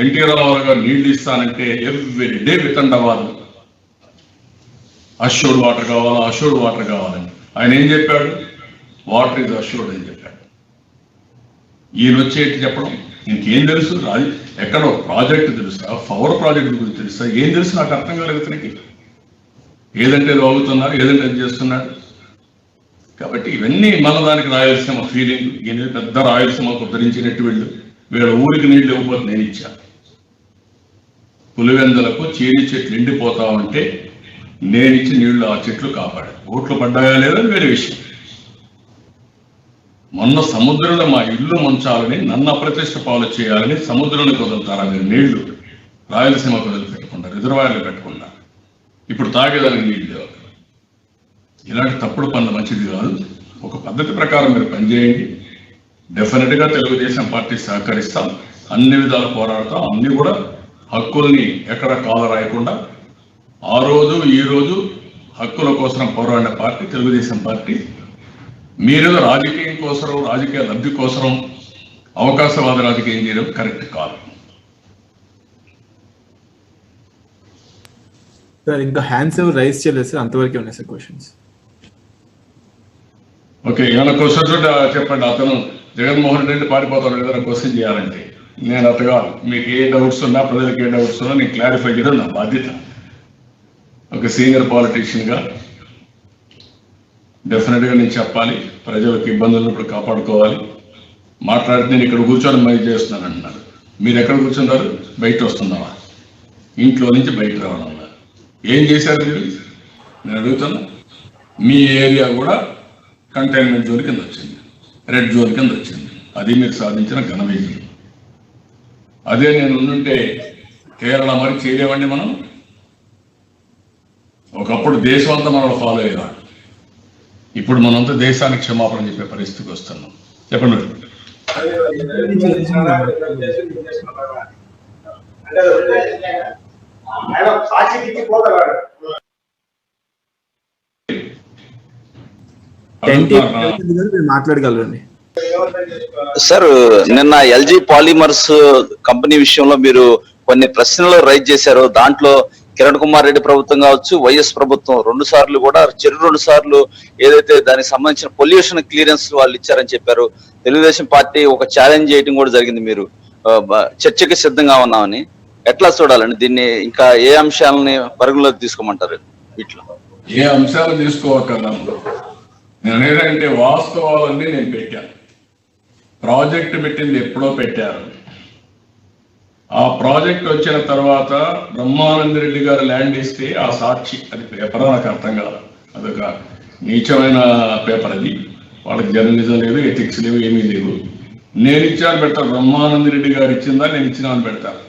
ఎన్టీ రామారావు గారు నీళ్లు ఇస్తానంటే ఎవ్రీ డే వితండవాదం. అష్యూర్డ్ వాటర్ కావాలా, అష్యూర్డ్ వాటర్ కావాలని. ఆయన ఏం చెప్పాడు? వాటర్ ఈజ్ అష్యూర్డ్ అని చెప్పాడు. ఈయన వచ్చేటి చెప్పడం ఇంకేం తెలుసు? ఎక్కడో ప్రాజెక్టు తెలుసా, పవర్ ప్రాజెక్టు గురించి తెలుసా, ఏం తెలుసు? నాకు అర్థం కాలేదు ఇతనికి. ఏదంటే వాగుతున్నారు, ఏదంటే అది చేస్తున్నాడు. కాబట్టి ఇవన్నీ మన దానికి రాయలసీమ ఫీలింగ్. ఈయన పెద్ద రాయలసీమకు ఉద్ధరించినట్టు వీళ్ళ ఊరికి నీళ్లు ఇవ్వకపోతే నేను ఇచ్చాను. పులివెందులకు చీని చెట్లు ఎండిపోతా ఉంటే నేనిచ్చి నీళ్లు ఆ చెట్లు కాపాడు. ఓట్లు పడ్డాయా లేదా వేరే విషయం. మొన్న సముద్రంలో మా ఇల్లు ముంచాలని, నన్ను అప్రతిష్ట పాలు చేయాలని సముద్రంలోకి వదులుతారా మీరు నీళ్లు? రాయలసీమకు వదిలిపెట్టకుండా, రిజర్వాయర్లు పెట్టకుండా, ఇప్పుడు తాగేదానికి నీళ్ళు లేవు. ఇలాంటి తప్పుడు పనులు మంచిది కాదు. ఒక పద్ధతి ప్రకారం మీరు పనిచేయండి. డెఫినెట్గా తెలుగుదేశం పార్టీ సహకరిస్తాం, అన్ని విధాలు పోరాడతాం. అన్ని కూడా హక్కుల్ని ఎక్కడ కాల రాయకుండా ఆ రోజు ఈ రోజు హక్కుల కోసం పోరాడిన పార్టీ తెలుగుదేశం పార్టీ. మీరేదో రాజకీయం కోసం, రాజకీయ లబ్ధి కోసం అవకాశవాద రాజకీయం చేయడం కరెక్ట్ కాదు. సార్ ఇంకా హ్యాండ్స్ ఎవరు రైజ్ చేయలేదు సార్, అంతవరకే ఉన్నాయి సార్ క్వశ్చన్స్. ఓకే, ఏమైనా క్వశ్చన్స్ ఉంటే చెప్పండి. అతను జగన్మోహన్ రెడ్డి పారిపోతాడు ఏదైనా క్వశ్చన్ చేయాలంటే నేను అతగా మీకు ఏ డౌట్స్ ఉన్నా, ప్రజలకు ఏ డౌట్స్ ఉన్నా నేను క్లారిఫై చేయడం నా బాధ్యత. ఒక సీనియర్ పాలిటీషియన్గా డెఫినెట్గా నేను చెప్పాలి. ప్రజలకు ఇబ్బందులు ఉన్నప్పుడు కాపాడుకోవాలి. మాట్లాడితే నేను ఇక్కడ కూర్చొని మైక్ చేస్తున్నాను అంటున్నారు. మీరు ఎక్కడ కూర్చున్నారు? బయట వస్తున్నావా? ఇంట్లో నుంచి బయట రావడం. ఏం చేశారు మీరు? నేను అడుగుతున్నా. మీ ఏరియా కూడా కంటైన్మెంట్ జోన్ కింద వచ్చింది, రెడ్ జోన్ కింద వచ్చింది. అది మీరు సాధించిన ఘన విజయం. అదే నేను ఉండుంటే కేరళ మరి చేయలేమండి మనం. ఒకప్పుడు దేశం అంతా మనం ఫాలో అయ్యేవాడు. ఇప్పుడు మనంతా దేశానికి క్షమాపణ చెప్పే పరిస్థితికి వస్తున్నాం. చెప్పండి. మాట్లాడగలరండి సార్. నిన్న ఎల్జీ పాలిమర్స్ కంపెనీ విషయంలో మీరు కొన్ని ప్రశ్నలు రైజ్ చేశారు. దాంట్లో కిరణ్ కుమార్ రెడ్డి ప్రభుత్వం కావచ్చు, వైఎస్ ప్రభుత్వం 2 సార్లు కూడా 2 సార్లు ఏదైతే దానికి సంబంధించిన పొల్యూషన్ క్లియరెన్స్ వాళ్ళు ఇచ్చారని చెప్పారు. తెలుగుదేశం పార్టీ ఒక ఛాలెంజ్ చేయడం కూడా జరిగింది. మీరు చర్చకి సిద్ధంగా ఉన్నామని ఎట్లా చూడాలండి దీన్ని? ఇంకా ఏ అంశాలని పరిగణలోకి తీసుకోమంటారు? వీటిలో ఏ అంశాలు తీసుకోవక్కర్లా. నేను ఏదంటే వాస్తవాలన్నీ నేను పెట్టాను. ప్రాజెక్టు పెట్టింది ఎప్పుడో పెట్టారు. ఆ ప్రాజెక్ట్ వచ్చిన తర్వాత బ్రహ్మానంద రెడ్డి గారు ల్యాండ్ ఇస్తే ఆ సాక్షి, అది పేపర్ నాకు అర్థం కాదు. అదొక నీచమైన పేపర్. అది వాళ్ళకి జర్నలిజం లేదు, ఎథిక్స్ లేవు, ఏమీ లేవు. నేను ఇచ్చాను పెడతాను. బ్రహ్మానంద రెడ్డి గారు ఇచ్చిందా నేను ఇచ్చినా అని పెడతాను.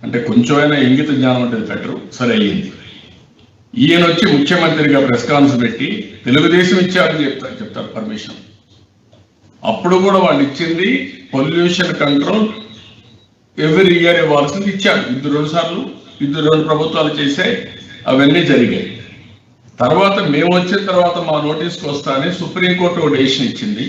అంటే కొంచెమైనా ఇంగిత జ్ఞానం అంటే పెట్టరు. సరే అయ్యింది. ఈయన వచ్చి ముఖ్యమంత్రిగా ప్రెస్ కాన్ఫరెన్స్ పెట్టి తెలుగుదేశం ఇచ్చారని చెప్తారు పర్మిషన్. అప్పుడు కూడా వాళ్ళు ఇచ్చింది పొల్యూషన్ కంట్రోల్ ఎవ్రీ ఇయర్ ఇవ్వాల్సింది ఇచ్చారు. 2 సార్లు 2 ప్రభుత్వాలు చేశాయి. అవన్నీ జరిగాయి. తర్వాత మేము వచ్చిన తర్వాత మా నోటీస్కి వస్తానే సుప్రీంకోర్టు ఒక డెసిషన్ ఇచ్చింది.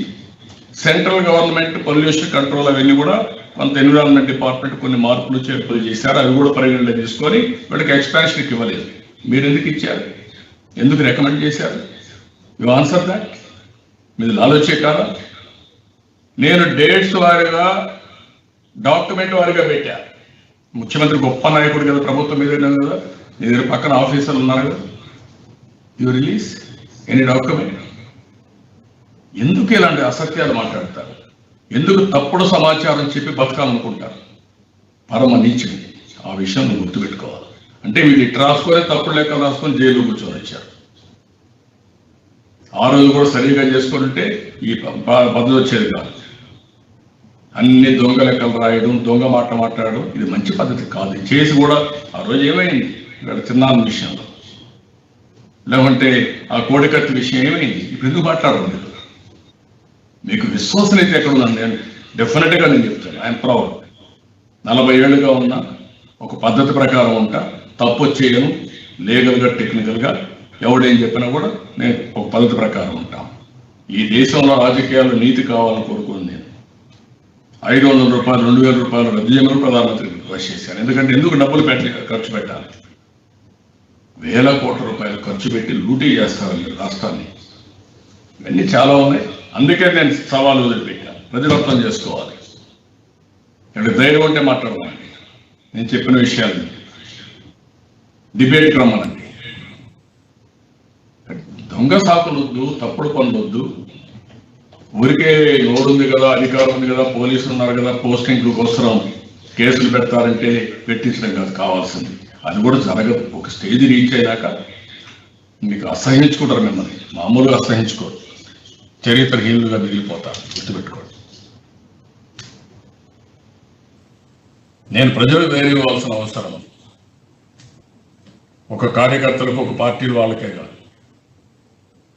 సెంట్రల్ గవర్నమెంట్ పొల్యూషన్ కంట్రోల్ అవన్నీ కూడా కొంత ఎన్విరాన్మెంట్ డిపార్ట్మెంట్ కొన్ని మార్పులు చేర్పులు చేశారు. అవి కూడా పరిగణలో తీసుకొని వీళ్ళకి ఎక్స్పాన్షన్కి ఇవ్వలేదు. మీరు ఎందుకు ఇచ్చారు? ఎందుకు రికమెండ్ చేశారు? You answer that. మీది లాలోచే కాదా? నేను డేట్స్ వారిగా, డాక్యుమెంట్ వారిగా పెట్టా. ముఖ్యమంత్రి గొప్ప నాయకుడు కదా, ప్రభుత్వం మీద కదా, మీ దగ్గర పక్కన ఆఫీసర్లు ఉన్నారు కదా. You release any document. ఎందుకు ఇలాంటి అసత్యాలు మాట్లాడతారు? ఎందుకు తప్పుడు సమాచారం చెప్పి బతకాలనుకుంటారు? పరమ నీచుడు. ఆ విషయం నువ్వు గుర్తుపెట్టుకోవాలి. అంటే వీళ్ళు ఇటు రాసుకొని తప్పుడు లెక్కలు రాసుకొని జైలు కూర్చొని వచ్చారు. ఆ రోజు కూడా సరిగా చేసుకుంటే ఈ పద్ధతి వచ్చేది కాదు. అన్ని దొంగ లెక్కలు రాయడం, దొంగ మాట్లాడడం ఇది మంచి పద్ధతి కాదు. చేసి కూడా ఆ రోజు ఏమైంది? ఇక్కడ చిన్నాన్న విషయంలో, లేకుంటే ఆ కోడికత్తి విషయం ఏమైంది? ఇప్పుడు ఎందుకు మాట్లాడడం? మీకు విశ్వాసనీయత ఎక్కడ ఉందండి? నేను డెఫినెట్గా నేను చెప్తాను. I'm proud. 40 ఏళ్ళుగా ఉన్నా, ఒక పద్ధతి ప్రకారం ఉంటా, తప్పు చేయను. లీగల్గా, టెక్నికల్గా ఎవడేం చెప్పినా కూడా నేను ఒక పద్ధతి ప్రకారం ఉంటాను. ఈ దేశంలో రాజకీయాల్లో నీతి కావాలని కోరుకుని నేను 500 రూపాయలు 2000 రూపాయలు రద్దు చేయమని ప్రధానమంత్రికి రిక్వెస్ట్ చేశాను. ఎందుకంటే ఎందుకు డబ్బులు ఖర్చు పెట్టాలి? వేల కోట్ల రూపాయలు ఖర్చు పెట్టి లూటీ చేస్తారు రాష్ట్రాన్ని. ఇవన్నీ చాలా ఉన్నాయి. అందుకే నేను సవాలు వదిలిపెట్టాను. ప్రజలు అర్థం చేసుకోవాలి. ఇక్కడ ధైర్యం ఉంటే మాట్లాడమండి. నేను చెప్పిన విషయాలు డిబేట్కి రమ్మనండి. దొంగ సాకులు వద్దు, తప్పుడు పనులు వద్దు. ఊరికే నోరుంది కదా, అధికారం ఉంది కదా, పోలీసులు ఉన్నారు కదా, పోస్టింగ్లు కోసం కేసులు పెడతారంటే పెట్టించడం కాదు కావాల్సింది. అది కూడా జరగదు. ఒక స్టేజ్ రీచ్ అయినాక మీకు అసహించుకుంటారు. మిమ్మల్ని మామూలుగా అసహించుకోరు. చరిత్రహీనులుగా మిగిలిపోతారు. గుర్తుపెట్టుకోండి. నేను ప్రజలు వేరే ఇవ్వాల్సిన అవసరం ఒక కార్యకర్తలకు ఒక పార్టీలు వాళ్ళకే కాదు.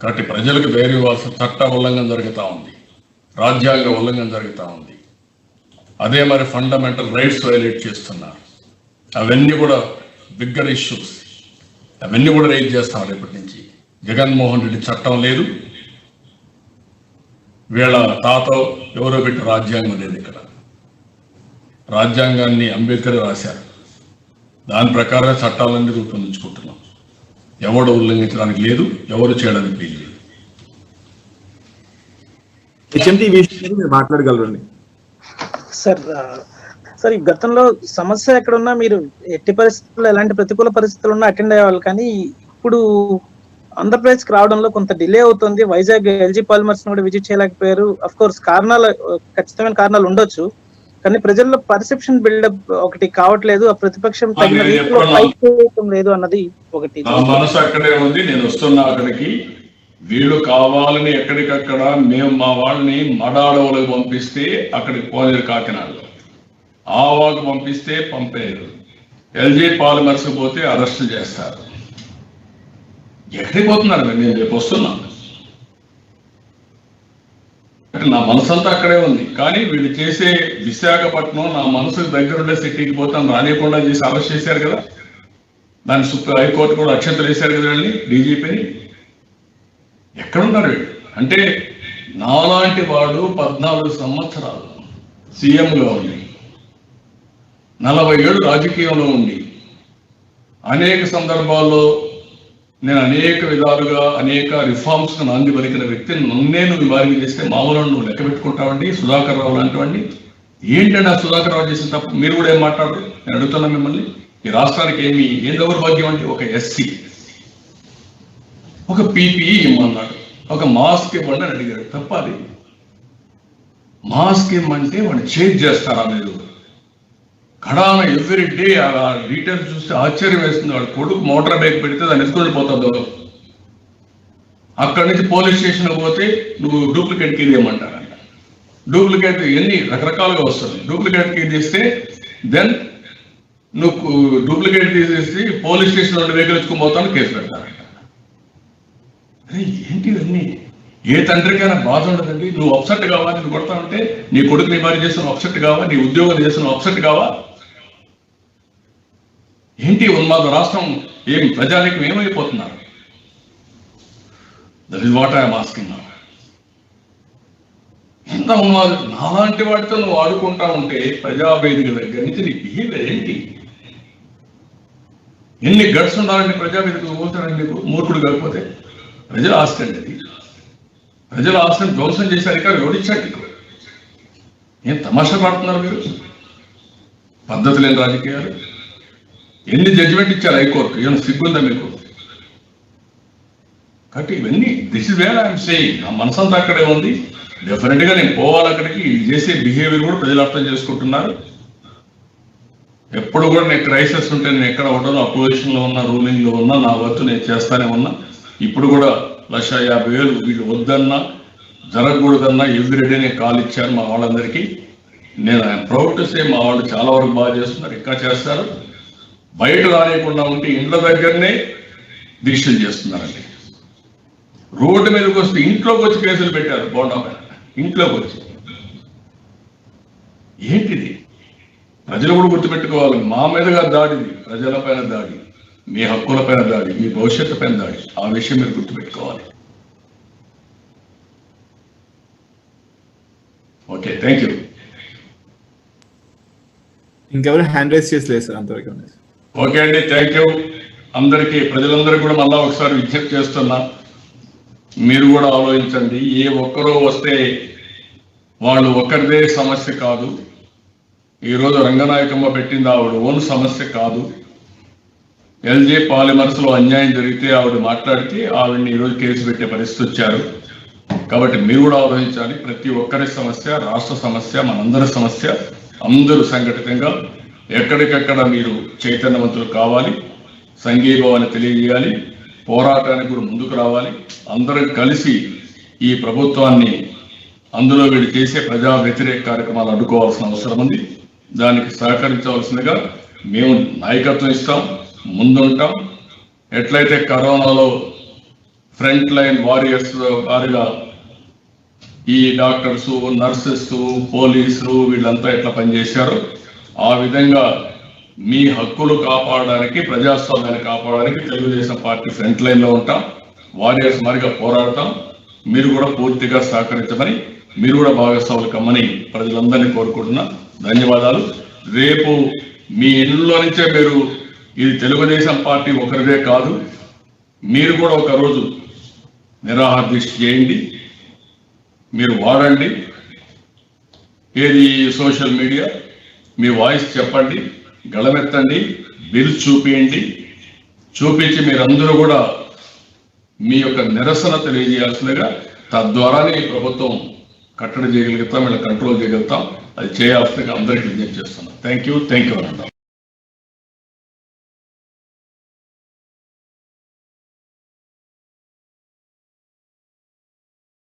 కాబట్టి ప్రజలకు వేరే ఇవ్వాల్సిన చట్ట ఉల్లంఘన జరుగుతూ ఉంది, రాజ్యాంగ ఉల్లంఘన జరుగుతూ ఉంది. అదే మరి ఫండమెంటల్ రైట్స్ వైలేట్ చేస్తున్నారు. అవన్నీ కూడా బిగ్గర్ ఇష్యూస్, అవన్నీ కూడా రైజ్ చేస్తాం రేపటి నుంచి. జగన్మోహన్ రెడ్డి చట్టం లేదు, వీళ్ళ తాత ఎవరో పెట్టి రాజ్యాంగం లేదు. ఇక్కడ రాజ్యాంగాన్ని అంబేద్కర్ రాశారు, దాని ప్రకారమే చట్టాలన్నీ రూపొందించుకుంటున్నాం. ఎవడు ఉల్లంఘించడానికి లేదు, ఎవరు చేయడానికి లేదు. హెచ్ఎంటీ విషయంలో మీరు మాట్లాడగలరండి. సార్ ఈ గతంలో సమస్య ఎక్కడున్నా మీరు ఎట్టి పరిస్థితుల్లో ఎలాంటి ప్రతికూల పరిస్థితులు ఉన్నా అటెండ్ అయ్యేవాళ్ళు, కానీ ఇప్పుడు ఆంధ్రప్రదేశ్కి రావడంలో కొంత డిలే అవుతుంది. వైజాగ్ ఎల్జీ పాలిమర్స్ కూడా విజిట్ చేయలేకపోయారు. అఫ్ కోర్స్ కారణాలు, ఖచ్చితమైన కారణాలు ఉండొచ్చు, కానీ ప్రజల్లో పర్సెప్షన్ బిల్డప్ ఒకటి కావట్లేదు. ఆ ప్రతిపక్షం తగిన రీతిలో ఫైట్ చేయడం లేదు అన్నది ఒకటి. నా మనసు అక్కడే ఉంది. నేను వస్తున్నా అక్కడికి. వీళ్ళు కావాలని ఎక్కడికక్కడ మేము మా వాళ్ళని మడాడవలకు పంపిస్తే అక్కడికి పోలేరు. కాకినాడలో ఆవాకు పంపిస్తే పంపేరు, ఎల్జీ పాలిమర్స్ పోతే అరెస్ట్ చేస్తారు. ఎక్కడికి పోతున్నారు? నేను రేపు వస్తున్నాను. నా మనసు అంతా అక్కడే ఉంది. కానీ వీళ్ళు చేసే విశాఖపట్నం నా మనసుకు దగ్గరుండే సిటీకి పోతాం రానియకుండా చేసి అరెస్ట్ చేశారు కదా. దాన్ని హైకోర్టు కూడా అక్షంతలు వేశారు కదా వీళ్ళని, డీజీపీని. ఎక్కడున్నారు వీళ్ళు? అంటే నాలాంటి వాడు 14 సంవత్సరాలు సీఎంగా ఉండి, 40 ఏళ్ళు రాజకీయంలో ఉండి, అనేక సందర్భాల్లో నేను అనేక విధాలుగా అనేక రిఫార్మ్స్ నాంది పలికిన వ్యక్తిని నన్నే నువ్వు వారికి చేస్తే మామూలు నువ్వు లెక్క పెట్టుకుంటావండి. సుధాకర్ రావు లాంటివండి. ఏంటంటే ఆ సుధాకర్ రావు చేసిన తప్పు మీరు కూడా ఏం మాట్లాడరు? నేను అడుగుతున్నా మిమ్మల్ని. ఈ రాష్ట్రానికి ఏం దౌర్భాగ్యం అంటే ఒక ఎస్సీ ఒక పీపీఈ ఇమ్మన్నాడు, ఒక మాస్క్ ఇవ్వండి అని అడిగాడు. తప్పది. మాస్క్ ఇమ్మంటే వాడిని చేంజ్ చేస్తారా మీరు? కడాన ఎవ్రీ డే ఆ డీటెయిల్స్ చూస్తే ఆశ్చర్యం వేస్తుంది. వాడు కొడుకు మోటార్ బైక్ పెడితే దాన్ని ఎత్తుకొని పోతాడు. అక్కడి నుంచి పోలీస్ స్టేషన్కి పోతే నువ్వు డూప్లికేట్ కీ తీయమంటారంట. డూప్లికేట్ ఎన్ని రకరకాలుగా వస్తుంది. డూప్లికేట్ కీ తీస్తే దెన్ నువ్వు డూప్లికేట్ తీసేసి పోలీస్ స్టేషన్ నుండి వెహికల్ ఎత్తుకొని పోతాను కేసు పెడతారంట. అరే ఏంటి ఇవన్నీ? ఏ తండ్రికైనా బాధ ఉండదండి. నువ్వు అప్సెట్ కావా? నేను కొడతా ఉంటే నీ కొడుకు నీ భార్య చేస్తున్న అప్సెట్ కావా? నీ ఉద్యోగం చేస్తున్న అప్సెట్ కావా? ఏంటి ఉన్మాద రాష్ట్రం? ఏం ప్రజానికి ఏమైపోతున్నారు? That is what I'm asking now. ఎంత ఉన్మాద! నాలాంటి వాటితో నువ్వు ఆడుకుంటా ఉంటే ప్రజావేదిక దగ్గర నుంచి నీ బిహేవియర్ ఏంటి? ఎన్ని గట్స్ ఉండాలండి ప్రజావేదిక పోతారండి నీకు? మూర్ఖుడు కాకపోతే. ప్రజల ఆస్తి అండి అది. ప్రజల ఆస్తిని ధ్వంసం చేసే అధికారం ఎవరిచ్చాడు నీకు? ఏం తమాషా పడుతున్నారు మీరు? పద్ధతి లేని రాజకీయాలు. ఎన్ని జడ్జిమెంట్ ఇచ్చారు హైకోర్టు? ఏమైనా సిగ్గుందా మీకు? కాబట్టి ఇవన్నీ this is where I'm saying. నా మనసంతా అక్కడే ఉంది. డెఫినెట్ గా నేను పోవాలి అక్కడికి. చేసే బిహేవియర్ కూడా ప్రజలు అర్థం చేసుకుంటున్నారు. ఎప్పుడు కూడా నేను క్రైసిస్ ఉంటే నేను ఎక్కడ ఉండను. అపోజిషన్ లో ఉన్నా, రూలింగ్ లో ఉన్నా, నా వర్క్ నేను చేస్తానే ఉన్నా. ఇప్పుడు కూడా 1,50,000 వీళ్ళు వద్దన్నా జరగకూడదన్నా ఎవ్రీడే నేను కాల్ ఇచ్చాను మా వాళ్ళందరికీ. నేను ఐఎమ్ ప్రౌడ్ టు సే మా వాళ్ళు చాలా వరకు బాగా చేస్తున్నారు, ఇంకా చేస్తారు. బయట రానియకుండా ఉంటే ఇండ్ల దగ్గరనే దీక్షలు చేస్తున్నారండి. రోడ్డు మీదకి వస్తే ఇంట్లోకి వచ్చి కేసులు పెట్టారు. బోండా పైన ఇంట్లోకి వచ్చి. ఏంటిది? ప్రజలు కూడా గుర్తుపెట్టుకోవాలి. మా మీదుగా దాడిది, ప్రజలపైన దాడి, మీ హక్కులపైన దాడి, మీ భవిష్యత్తు పైన దాడి. ఆ విషయం మీరు గుర్తుపెట్టుకోవాలి. Okay, thank you. ఇంకెవరు హ్యాండ్ రైజ్ చేసలేదు సార్ అంతవరకు. ఓకే అండి, థ్యాంక్ యూ అందరికీ. ప్రజలందరికీ కూడా మళ్ళా ఒకసారి విజ్ఞప్తి చేస్తున్నా, మీరు కూడా ఆలోచించండి. ఏ ఒక్కరో వస్తే వాళ్ళు ఒక్కరిదే సమస్య కాదు. ఈరోజు రంగనాయకమ్మ పెట్టింది ఆవిడ ఓన్ సమస్య కాదు. ఎల్జీ పాలిమర్స్ లో అన్యాయం జరిగితే ఆవిడ మాట్లాడితే ఆవిడని ఈరోజు కేసు పెట్టే పరిస్థితి వచ్చారు. కాబట్టి మీరు కూడా ఆలోచించాలి. ప్రతి ఒక్కరి సమస్య, రాష్ట్ర సమస్య, మనందరి సమస్య. అందరూ సంఘటితంగా ఎక్కడికెక్కడ మీరు చైతన్యవంతులు కావాలి, సంఘీభావాన్ని తెలియజేయాలి, పోరాటానికి కూడా ముందుకు రావాలి. అందరం కలిసి ఈ ప్రభుత్వాన్ని అందులో వీళ్ళు చేసే ప్రజా వ్యతిరేక కార్యక్రమాలు అడ్డుకోవాల్సిన అవసరం ఉంది. దానికి సహకరించవలసిందిగా మేము నాయకత్వం ఇస్తాం, ముందుంటాం. ఎట్లయితే కరోనాలో ఫ్రంట్ లైన్ వారియర్స్ వారిగా ఈ డాక్టర్స్, నర్సెస్, పోలీసులు వీళ్ళంతా ఎట్లా పనిచేశారో ఆ విధంగా మీ హక్కులు కాపాడడానికి, ప్రజాస్వామ్యాన్ని కాపాడడానికి తెలుగుదేశం పార్టీ ఫ్రంట్ లైన్ లో ఉంటాం. వారియర్స్ మరిగా పోరాడతాం. మీరు కూడా పూర్తిగా సహకరించమని, మీరు కూడా భాగస్వాములు కమ్మని ప్రజలందరినీ కోరుకుంటున్నా. ధన్యవాదాలు. రేపు మీ ఇళ్ళలో నుంచే మీరు, ఇది తెలుగుదేశం పార్టీ ఒకరిదే కాదు, మీరు కూడా ఒక రోజు నిరాహార దీక్ష చేయండి. మీరు వాడండి ఏది సోషల్ మీడియా, మీ వాయిస్ చెప్పండి, గళమెత్తండి, బిల్ చూపించండి. చూపించి మీరందరూ కూడా మీ యొక్క నిరసన తెలియజేయాల్సిందిగా, తద్వారానే ఈ ప్రభుత్వం కట్టడి చేయగలుగుతాం, వీళ్ళ కంట్రోల్ చేయగలుగుతాం. అది చేయాల్సిందిగా అందరికీ విజ్ఞప్తి చేస్తున్నాం. థ్యాంక్ యూ అనండి.